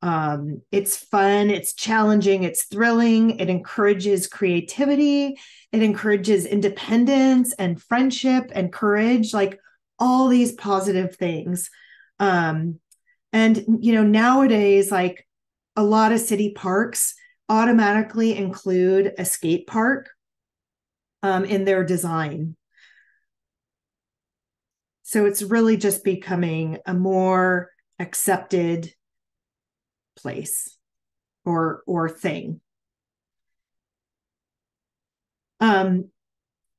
It's fun, it's challenging, it's thrilling. It encourages creativity. It encourages independence and friendship and courage, like all these positive things. And, nowadays, like a lot of city parks automatically include a skate park in their design. So it's really just becoming a more accepted place or thing.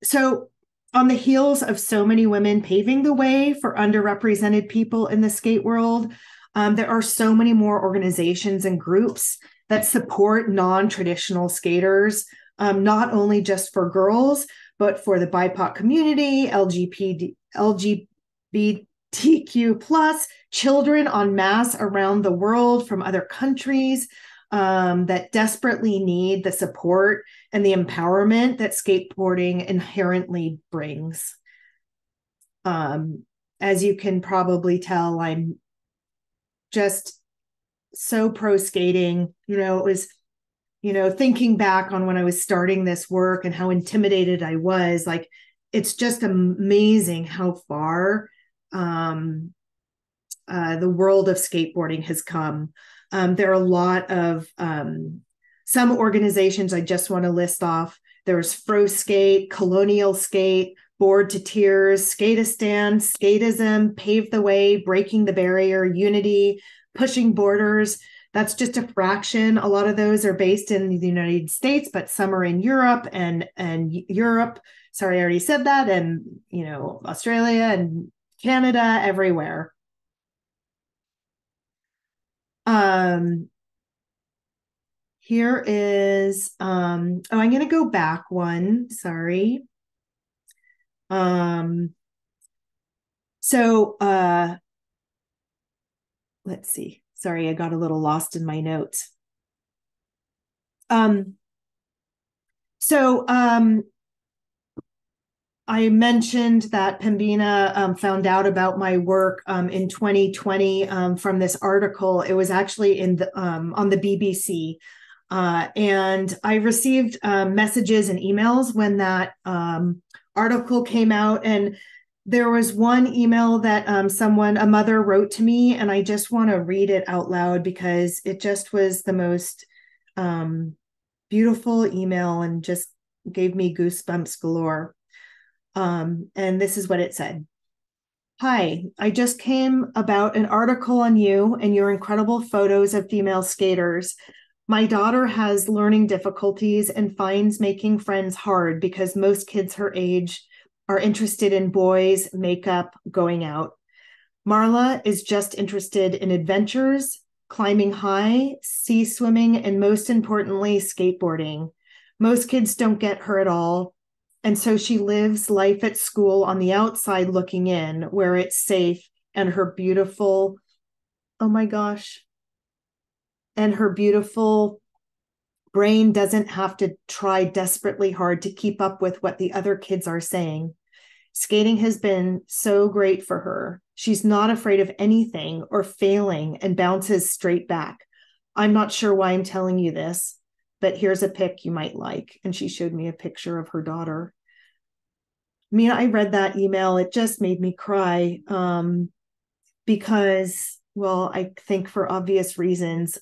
So on the heels of so many women paving the way for underrepresented people in the skate world, there are so many more organizations and groups that support non-traditional skaters, not only just for girls, but for the BIPOC community, LGBTQ plus, children en masse around the world from other countries that desperately need the support and the empowerment that skateboarding inherently brings. As you can probably tell, I'm just so pro skating. It was, thinking back on when I was starting this work and how intimidated I was, like, it's just amazing how far the world of skateboarding has come. There are a lot of some organizations I just want to list off. There's Fro Skate, Colonial Skate, Board to Tears, Skatistan, Skatism, Pave the Way, Breaking the Barrier, Unity, Pushing Borders. That's just a fraction. A lot of those are based in the United States, but some are in Europe and Europe. Sorry, I already said that. And, Australia and Canada, everywhere. Here is, I'm going to go back one. Sorry. Let's see. Sorry, I got a little lost in my notes. I mentioned that Pembina found out about my work in 2020 from this article. It was actually on the BBC. And I received messages and emails when that article came out. And there was one email that a mother wrote to me, and I just want to read it out loud because it just was the most beautiful email and just gave me goosebumps galore. And this is what it said. Hi, I just came about an article on you and your incredible photos of female skaters. My daughter has learning difficulties and finds making friends hard because most kids her age are interested in boys, makeup, going out. Marla is just interested in adventures, climbing high, sea swimming, and most importantly, skateboarding. Most kids don't get her at all. And so she lives life at school on the outside looking in, where it's safe, and her beautiful, oh my gosh, and her beautiful brain doesn't have to try desperately hard to keep up with what the other kids are saying. Skating has been so great for her. She's not afraid of anything or failing and bounces straight back. I'm not sure why I'm telling you this, but here's a pic you might like. And she showed me a picture of her daughter. I mean, I read that email. It just made me cry because, well, I think for obvious reasons,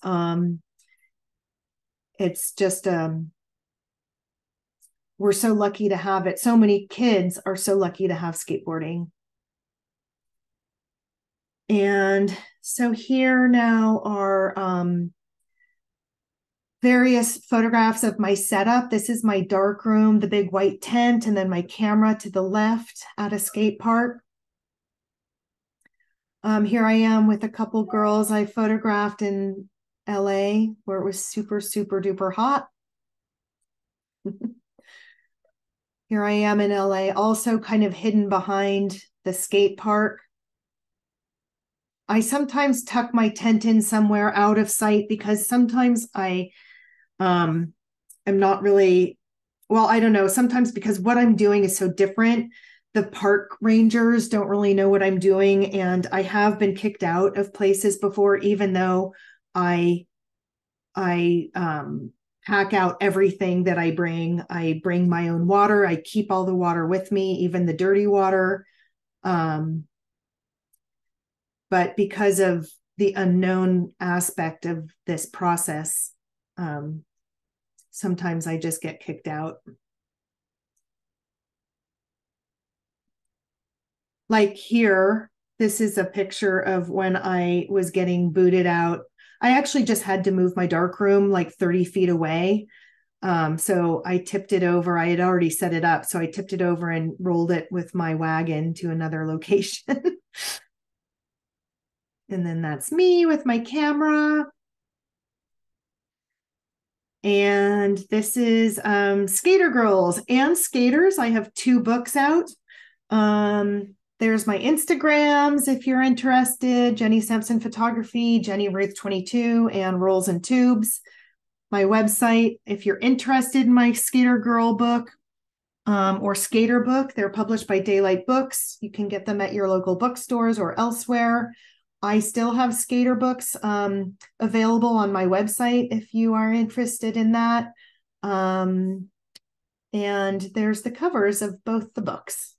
it's just, we're so lucky to have it. So many kids are so lucky to have skateboarding. And so here now are various photographs of my setup. This is my dark room, the big white tent, and then my camera to the left at a skate park. Here I am with a couple girls I photographed in LA where it was super, super duper hot. Here I am in LA, also kind of hidden behind the skate park. I sometimes tuck my tent in somewhere out of sight because sometimes I am not really, well, I don't know, sometimes because what I'm doing is so different, the park rangers don't really know what I'm doing. And I have been kicked out of places before, even though I pack out everything that I bring. I bring my own water. I keep all the water with me, even the dirty water. But because of the unknown aspect of this process, sometimes I just get kicked out. Like here, this is a picture of when I was getting booted out. I actually just had to move my dark room like 30 feet away. So I tipped it over. I had already set it up. So I tipped it over and rolled it with my wagon to another location. And then that's me with my camera. And this is Skater Girls and Skaters. I have 2 books out. There's my Instagrams if you're interested. Jenny Sampson Photography, Jenny Ruth 22, and Rolls and Tubes. My website, if you're interested in my Skater Girl book or Skater book, they're published by Daylight Books. You can get them at your local bookstores or elsewhere. I still have skater books available on my website if you are interested in that. And there's the covers of both the books.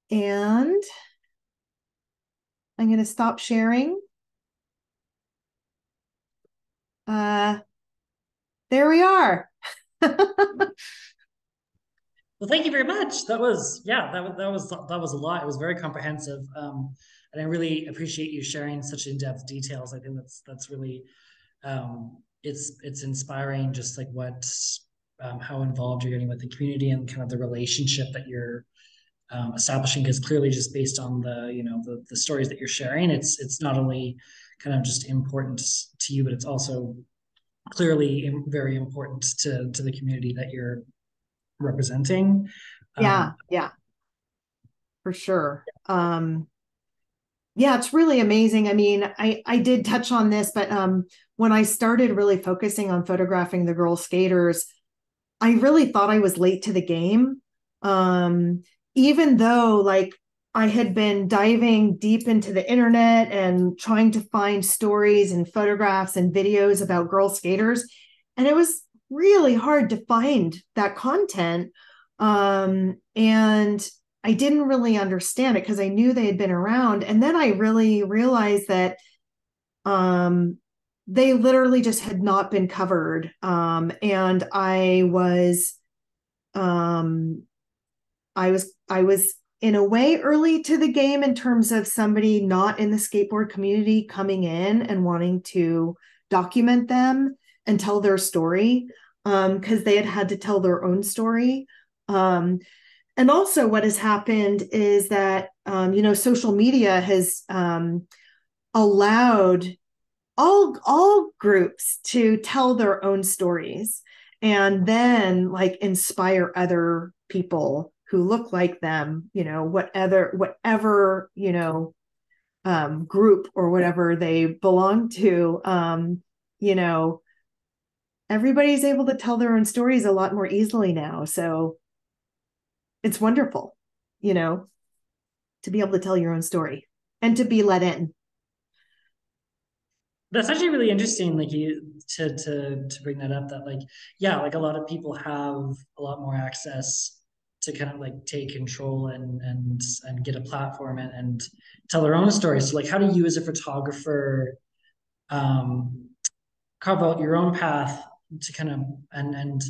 And I'm going to stop sharing. There we are. Well, thank you very much. That was, yeah, that was a lot. It was very comprehensive, and I really appreciate you sharing such in-depth details. I think that's really, it's inspiring, just like what, how involved you're getting with the community and kind of the relationship that you're establishing. Because clearly, just based on the stories that you're sharing, it's not only kind of just important to you, but it's also clearly very important to the community that you're representing. Yeah, for sure. Yeah, it's really amazing. I mean, I did touch on this, but when I started really focusing on photographing the girl skaters, I really thought I was late to the game. Even though like I had been diving deep into the internet and trying to find stories and photographs and videos about girl skaters, and it was really hard to find that content. And I didn't really understand it because I knew they had been around. And then I really realized that they literally just had not been covered. And I was I was in a way early to the game in terms of somebody not in the skateboard community coming in and wanting to document them and tell their story, because they had to tell their own story. And also what has happened is that, social media has allowed all groups to tell their own stories and then like inspire other people who look like them, whatever, group or whatever they belong to. Everybody's able to tell their own stories a lot more easily now. So it's wonderful, to be able to tell your own story and to be let in. That's actually really interesting, like you to bring that up. That like, yeah, like a lot of people have a lot more access to kind of like take control and get a platform and tell their own stories. So like, how do you as a photographer um, carve out your own path to kind of and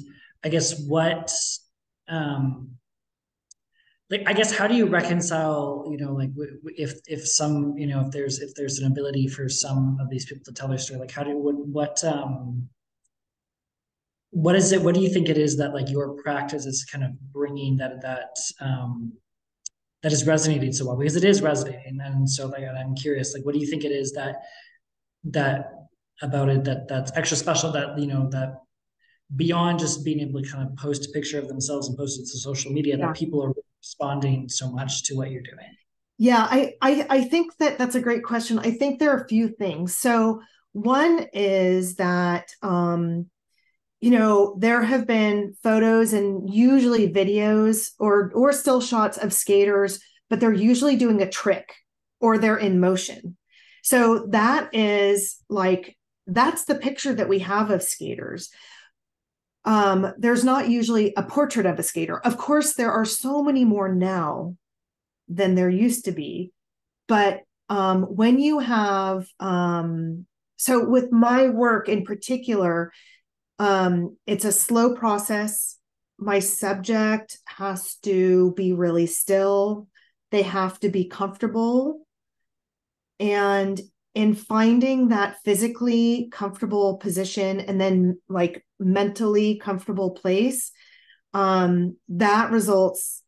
I guess what um, like I guess how do you reconcile, like if some, if there's an ability for some of these people to tell their story, like how do what is it, what do you think it is that like your practice is kind of bringing that is resonating so well, because it is resonating. And so like I'm curious, like what do you think it is that about it that's extra special, that that beyond just being able to kind of post a picture of themselves and post it to social media, Yeah. that people are responding so much to what you're doing? Yeah, I think that's a great question. I think there are a few things. So one is that there have been photos and usually videos or still shots of skaters, but they're usually doing a trick or they're in motion. So that's the picture that we have of skaters. There's not usually a portrait of a skater. Of course, there are so many more now than there used to be. But when you have, so with my work in particular, it's a slow process. My subject has to be really still. They have to be comfortable. And in finding that physically comfortable position and then like mentally comfortable place, that results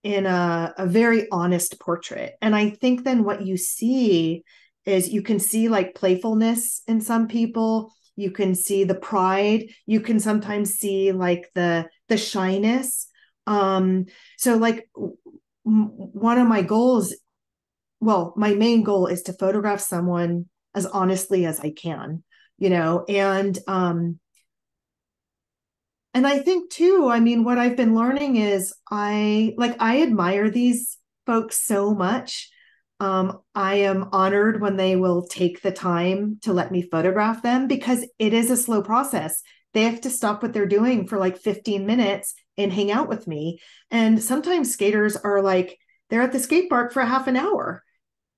in a very honest portrait. And I think then what you see is you can see like playfulness in some people. You can see the pride. You can sometimes see like the shyness. So like one of my goals, well, my main goal is to photograph someone as honestly as I can, and I think too, I mean, what I've been learning is I admire these folks so much. I am honored when they will take the time to let me photograph them because it is a slow process. They have to stop what they're doing for like 15 minutes and hang out with me. And sometimes skaters are like, they're at the skate park for half an hour.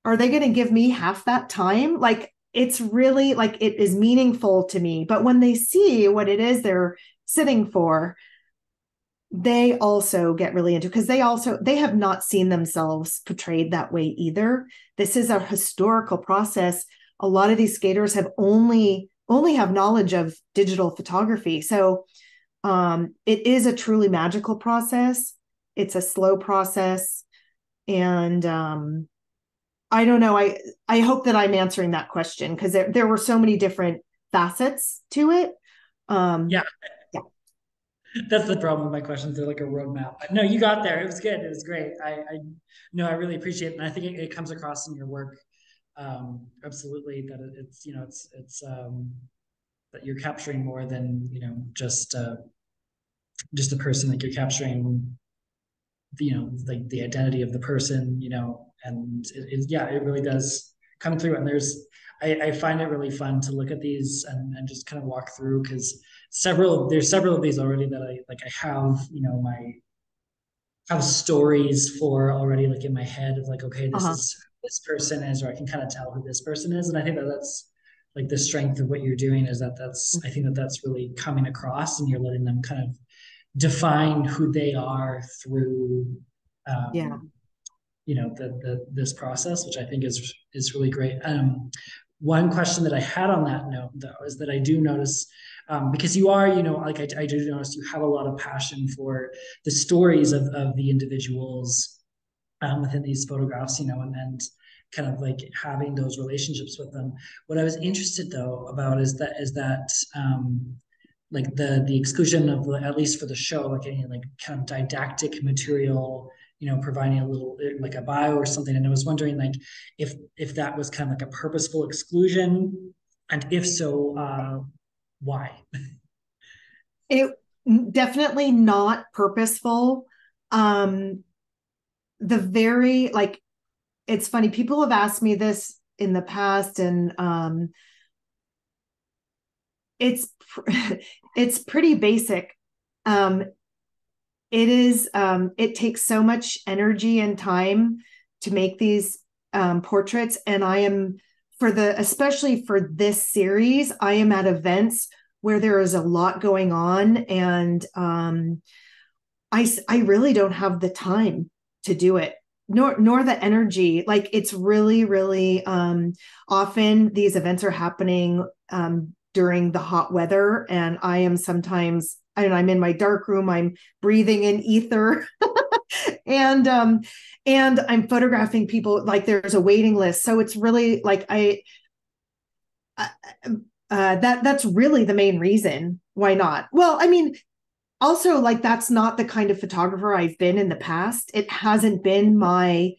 Are they going to give me half that time? Like, it's really like it is meaningful to me. But when they see what it is they're sitting for, they also get really into, because they have not seen themselves portrayed that way either. This is a historical process. A lot of these skaters have only have knowledge of digital photography. So it is a truly magical process. It's a slow process. And I don't know. I hope that I'm answering that question, because there were so many different facets to it. Yeah. That's the problem with my questions. They're like a roadmap. But no, you got there. It was good. It was great. I really appreciate it. And I think it comes across in your work. Absolutely, that it's that you're capturing more than, just a person. Like you're capturing like the identity of the person, and it really does come through. And I find it really fun to look at these and just kind of walk through, because there's several of these already that I have, have stories for already, like in my head of like, okay, this is who this person is, or I can kind of tell who this person is. And I think that's like the strength of what you're doing, is I think that's really coming across, and you're letting them kind of define who they are through Yeah. this process, which I think is really great. One question that I had on that note, though, is that I do notice, because you are, like I do notice you have a lot of passion for the stories of the individuals within these photographs, and kind of like having those relationships with them. What I was interested though about is that like the exclusion of at least for the show, like any like kind of didactic material, providing a little like a bio or something. And I was wondering like if that was kind of like a purposeful exclusion, and if so, why? It definitely not purposeful. The very like, it's funny, people have asked me this in the past, and it's it's pretty basic. It takes so much energy and time to make these portraits, and I am especially for this series, I am at events where there is a lot going on, and I really don't have the time to do it, nor the energy. Like, it's really, really often these events are happening during the hot weather, and I am sometimes, I'm in my dark room, I'm breathing in ether, and I'm photographing people, like there's a waiting list. So it's really like that's really the main reason why not. Well, I mean, also, like, that's not the kind of photographer I've been in the past. It hasn't been my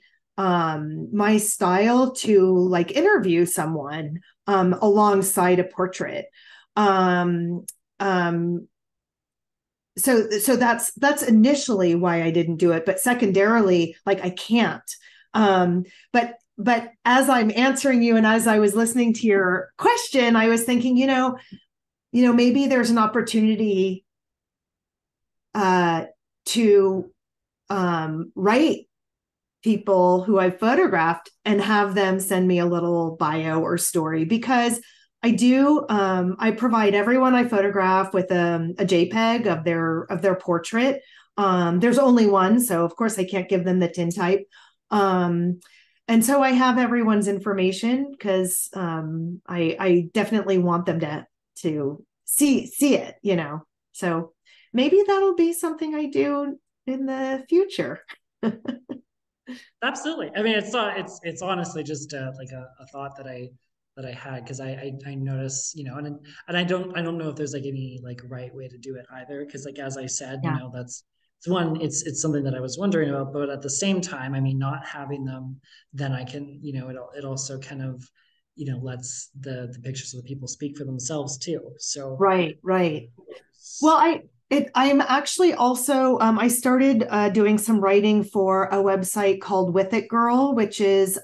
style to like interview someone alongside a portrait. So that's initially why I didn't do it, but secondarily, like, I can't. But as I'm answering you, and as I was listening to your question, I was thinking, maybe there's an opportunity to write people who I've photographed and have them send me a little bio or story, because I do. I provide everyone I photograph with a JPEG of their portrait. There's only one, so of course I can't give them the tintype. And so I have everyone's information, because I definitely want them to see it, So maybe that'll be something I do in the future. Absolutely. I mean, it's honestly just like a thought that I had, because I notice, and I don't know if there's like any like right way to do it either, because like as I said, Yeah. it's something that I was wondering about, but at the same time, I mean, not having them, then I can, it also kind of, lets the pictures of the people speak for themselves too. So Right. Well, I'm actually also, I started doing some writing for a website called With It Girl, which is,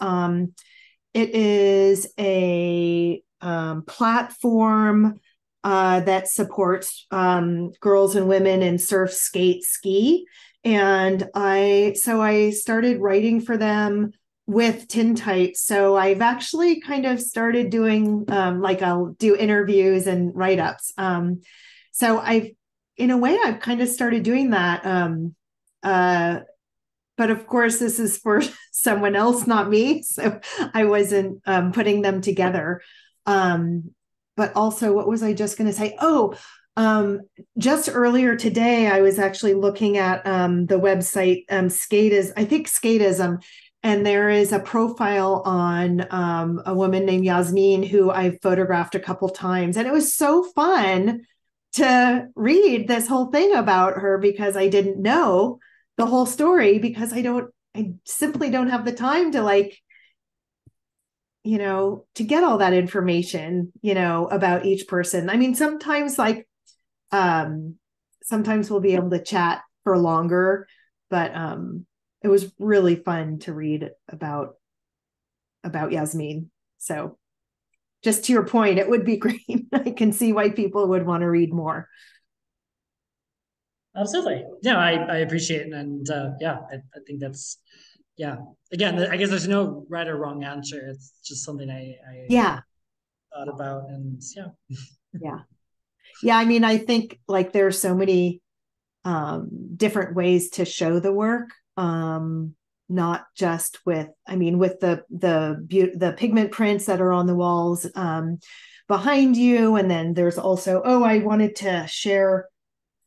it is a platform that supports girls and women in surf, skate, ski. And I started writing for them with tintype. So I've actually kind of started doing, like, I'll do interviews and write-ups. So in a way, I've kind of started doing that. But of course, this is for someone else, not me. So I wasn't putting them together. But also, what was I just going to say? Oh, just earlier today, I was actually looking at the website Skatism, and there is a profile on a woman named Yasmin, who I've photographed a couple times, and it was so fun to read this whole thing about her, because I didn't know the whole story, because I simply don't have the time to, like, to get all that information, about each person. I mean, sometimes sometimes we'll be able to chat for longer, but it was really fun to read about Yasmin. So just to your point, it would be great. I can see why people would want to read more. Absolutely. Yeah, I appreciate it. And yeah, I think that's, yeah. Again, I guess there's no right or wrong answer. It's just something I Yeah. thought about, and yeah. Yeah. I mean, I think, like, there are so many different ways to show the work. Not just with, with the pigment prints that are on the walls behind you. And then there's also, I wanted to share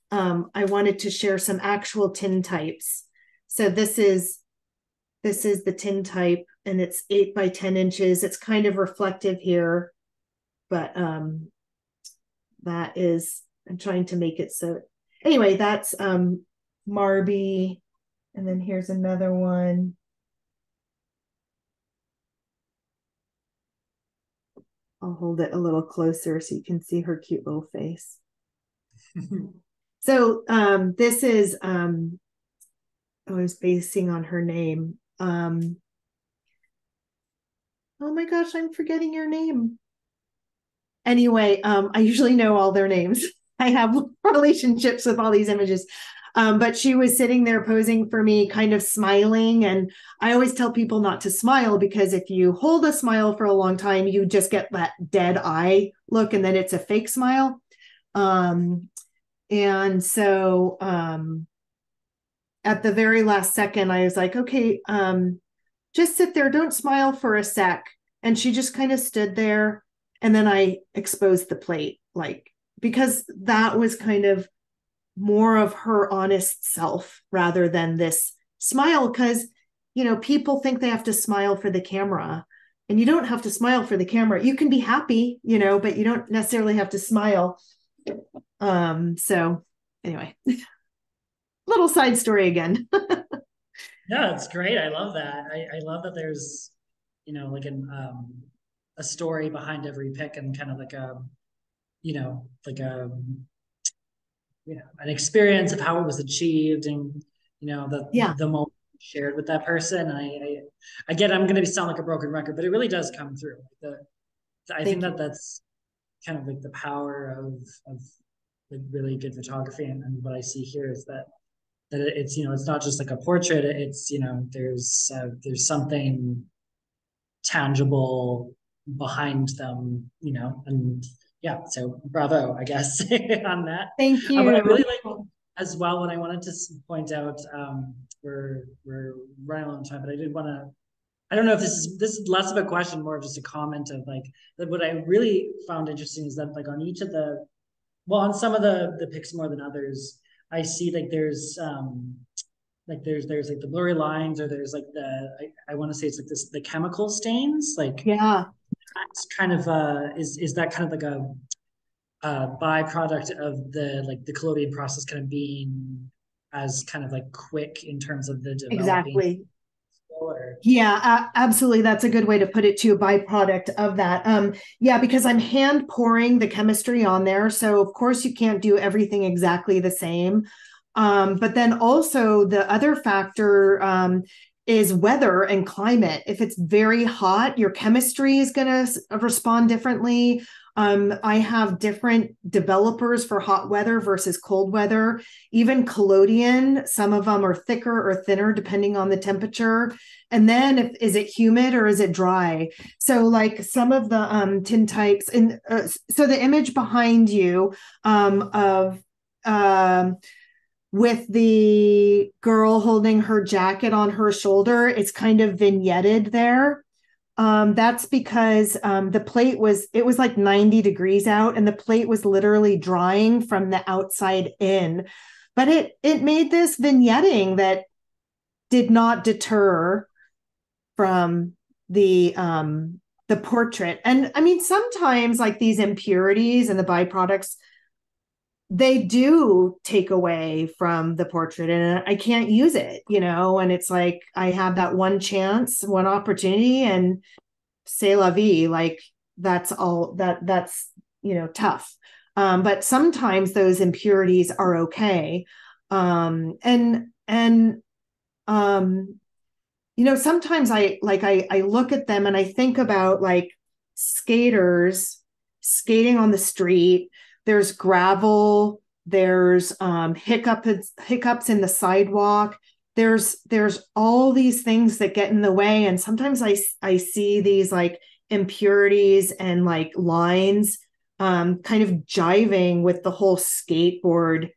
some actual tin types. So this is the tin type, and it's 8 by 10 inches. It's kind of reflective here, but that is, I'm trying to make it so. Anyway, that's Marby. And then here's another one. I'll hold it a little closer so you can see her cute little face. So this is, I was basing on her name. Oh my gosh, I'm forgetting your name. Anyway, I usually know all their names. I have relationships with all these images. But she was sitting there posing for me, kind of smiling. And I always tell people not to smile, because if you hold a smile for a long time, you just get that dead eye look, and then it's a fake smile. And so at the very last second, I was like, okay, just sit there. Don't smile for a sec. And she just kind of stood there. And then I exposed the plate, because that was kind of more of her honest self rather than this smile. Because, people think they have to smile for the camera, and you don't have to smile for the camera. You can be happy, but you don't necessarily have to smile. So anyway, little side story again. Yeah, it's great. I love that. I love that there's, a story behind every pick, and kind of an experience of how it was achieved, and the moment shared with that person. And again, I'm going to sound like a broken record, but it really does come through. I think that's kind of the power of really good photography, and what I see here is that it's it's not just like a portrait. It's there's something tangible behind them, and yeah, so bravo, I guess, on that. Thank you. But I really like as well, what I wanted to point out, we're running a long time, but I did want to, I don't know if this is less of a question, more of just a comment of what I really found interesting is that on each of on some of the pics more than others, I see there's there's the blurry lines, or there's I want to say it's the chemical stains, yeah, that's kind of is that kind of a byproduct of the collodion process kind of being as kind of quick in terms of the developing. Exactly. Or... Yeah, absolutely. That's a good way to put it too, a byproduct of that. Yeah, because I'm hand pouring the chemistry on there. So of course you can't do everything exactly the same. But then also the other factor is weather and climate. If it's very hot, your chemistry is going to respond differently. I have different developers for hot weather versus cold weather. Even collodion, some of them are thicker or thinner depending on the temperature. And then is it humid or is it dry? So some of the tin types, and so the image behind you with the girl holding her jacket on her shoulder, it's kind of vignetted there. That's because the plate was 90 degrees out, and the plate was literally drying from the outside in. But it made this vignetting that did not deter from the portrait. And sometimes these impurities and the byproducts, they do take away from the portrait, and I can't use it, and it's I have that one chance, one opportunity, and c'est la vie. That's all that's tough. But sometimes those impurities are okay. Sometimes I look at them and I think about skaters skating on the street. There's gravel, there's hiccups in the sidewalk. There's all these things that get in the way. And sometimes I see these impurities and lines kind of jiving with the whole skateboard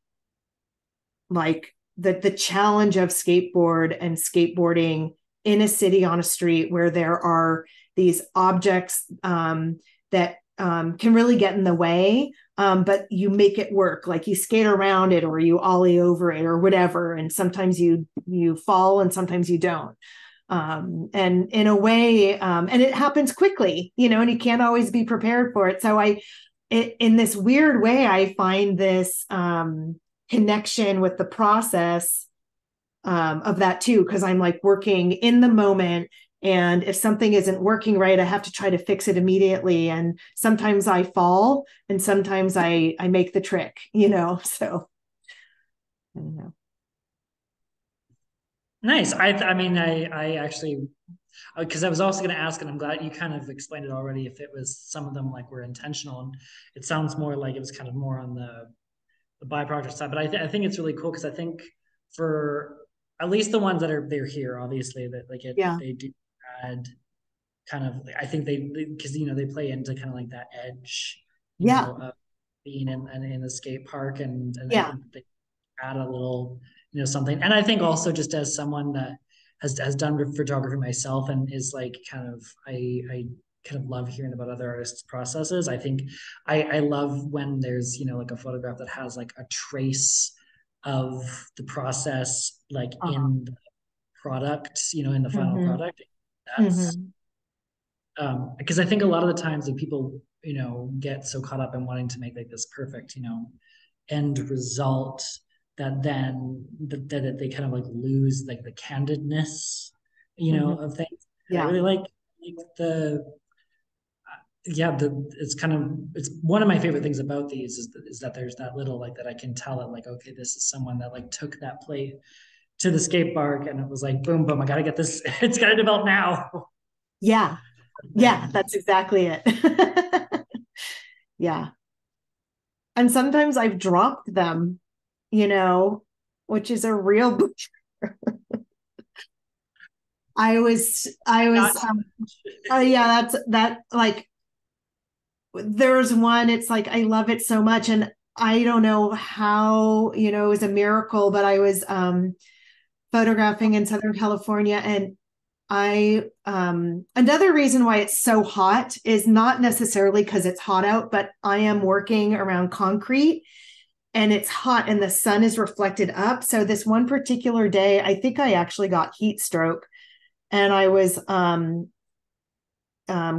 like the challenge of skateboarding in a city on a street where there are these objects that can really get in the way, but you make it work. Like you skate around it or you ollie over it or whatever, and sometimes you fall and sometimes you don't. And in a way, and it happens quickly, and you can't always be prepared for it. So in this weird way, I find this connection with the process of that too, because I'm like working in the moment. And if something isn't working right, I have to try to fix it immediately. And sometimes I fall and sometimes I make the trick, so I don't know. Nice. I mean, I actually, because I was also going to ask, and I'm glad you kind of explained it already, if it was some of them like were intentional, and it sounds more like it was kind of more on the byproduct side. But I think it's really cool because I think for at least the ones they're here, obviously that like Yeah. they do add kind of, I think because they play into kind of like that edge, of being in the skate park, and I think they add a little, something. And I think also just as someone that has done photography myself and is like kind of, I kind of love hearing about other artists' processes. I think I love when there's, like a photograph that has like a trace of the process, like in the product, in the final product. That's because I think a lot of the times that people, get so caught up in wanting to make like this perfect, end result, that then that they kind of like lose like the candidness, of things. I really like the it's one of my favorite things about these is that there's that little like that I can tell it like, okay, this is someone that like took that plate to the skate park and it was like boom boom, I gotta get this, it's gotta develop now. Yeah, that's exactly it. Yeah. And sometimes I've dropped them, which is a real yeah, that like there's one, it's like I love it so much and I don't know how, it was a miracle, but I was photographing in Southern California, and another reason why it's so hot is not necessarily because it's hot out, but I am working around concrete and it's hot and the sun is reflected up. So this one particular day, I think I actually got heat stroke, and I was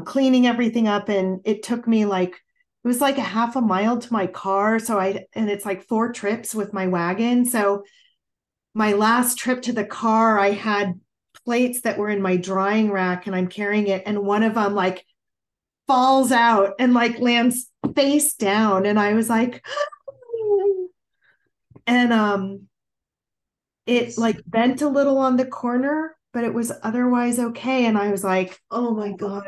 cleaning everything up, and it took me it was like a half a mile to my car. And it's like 4 trips with my wagon. So my last trip to the car, I had plates that were in my drying rack and I'm carrying it. And one of them like falls out and like lands face down. And I was like, and it like bent a little on the corner, but it was otherwise okay. And I was like, oh my God,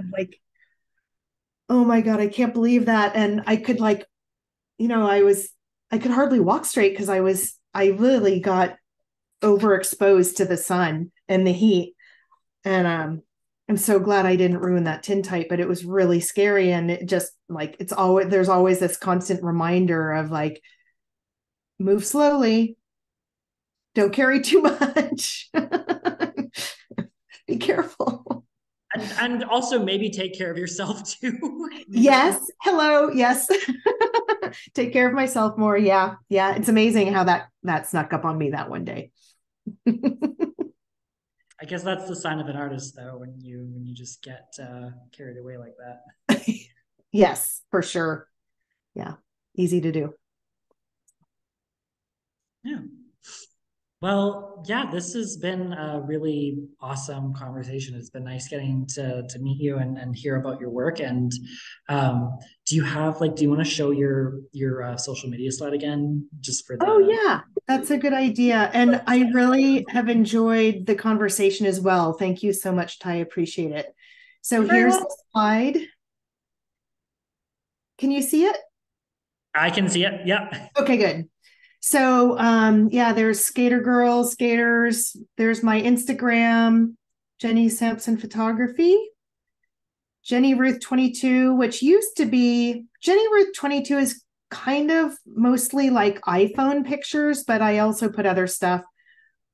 I can't believe that. And I could I could hardly walk straight because I really got overexposed to the sun and the heat. And I'm so glad I didn't ruin that tintype, but it was really scary. And it just like, there's always this constant reminder of like, move slowly, don't carry too much. Be careful. And also maybe take care of yourself too. Yes. Hello. Yes. Take care of myself more. Yeah. Yeah. It's amazing how that snuck up on me that one day. I guess that's the sign of an artist though, when you just get carried away like that. Yes, for sure. Yeah. Easy to do. Yeah. Well, yeah, this has been a really awesome conversation. It's been nice getting to meet you and hear about your work. And do you want to show your social media slide again, just for the? Oh yeah, that's a good idea. And I really have enjoyed the conversation as well. Thank you so much, Ty. I appreciate it. So here's the slide. Can you see it? I can see it. Yeah. Okay, good. So there's Skater Girls, Skaters. There's my Instagram, Jenny Sampson Photography. Jenny Ruth 22, which used to be Jenny Ruth 22 is kind of mostly like iPhone pictures, but I also put other stuff.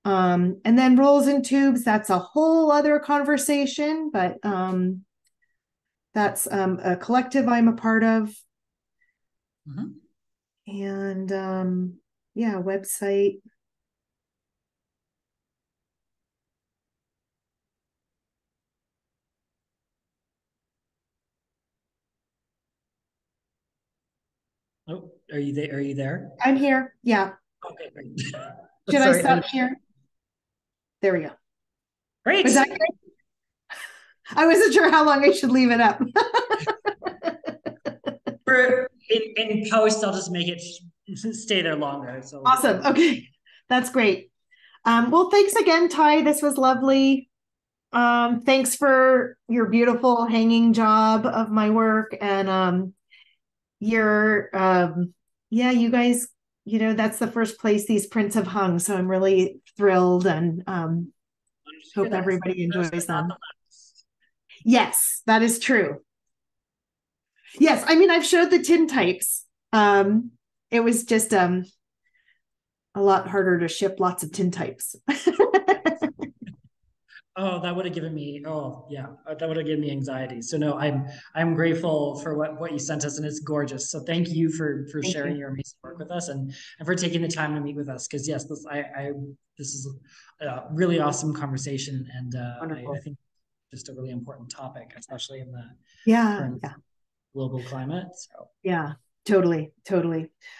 And then rolls and tubes, that's a whole other conversation, but that's a collective I'm a part of. Mhm. And yeah, website. Oh, are you there? Are you there? I'm here. Yeah. Okay, great. Should I Sorry, stop here? There we go. Great. Was that great? I wasn't sure how long I should leave it up. In post, I'll just make it stay there longer. So Awesome. Okay. That's great. Well, thanks again, Ty. This was lovely. Thanks for your beautiful hanging job of my work and your yeah, you guys, that's the first place these prints have hung. So I'm really thrilled and hope everybody enjoys them. Yes, that is true. Yes, I mean I've showed the tintypes. It was just a lot harder to ship lots of tintypes. Oh, that would have given me, oh yeah, that would have given me anxiety. So no, I'm grateful for what you sent us, and it's gorgeous. So thank you for sharing your amazing work with us and for taking the time to meet with us. Because yes, this is a really awesome conversation, and I think just a really important topic, especially in the current global climate. So yeah. Totally.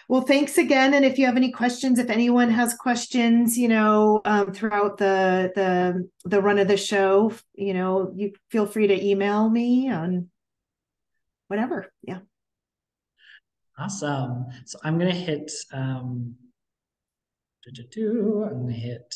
Well, thanks again. And if you have any questions, if anyone has questions, throughout the run of the show, you feel free to email me on whatever. Yeah. Awesome. So I'm gonna hit I'm gonna hit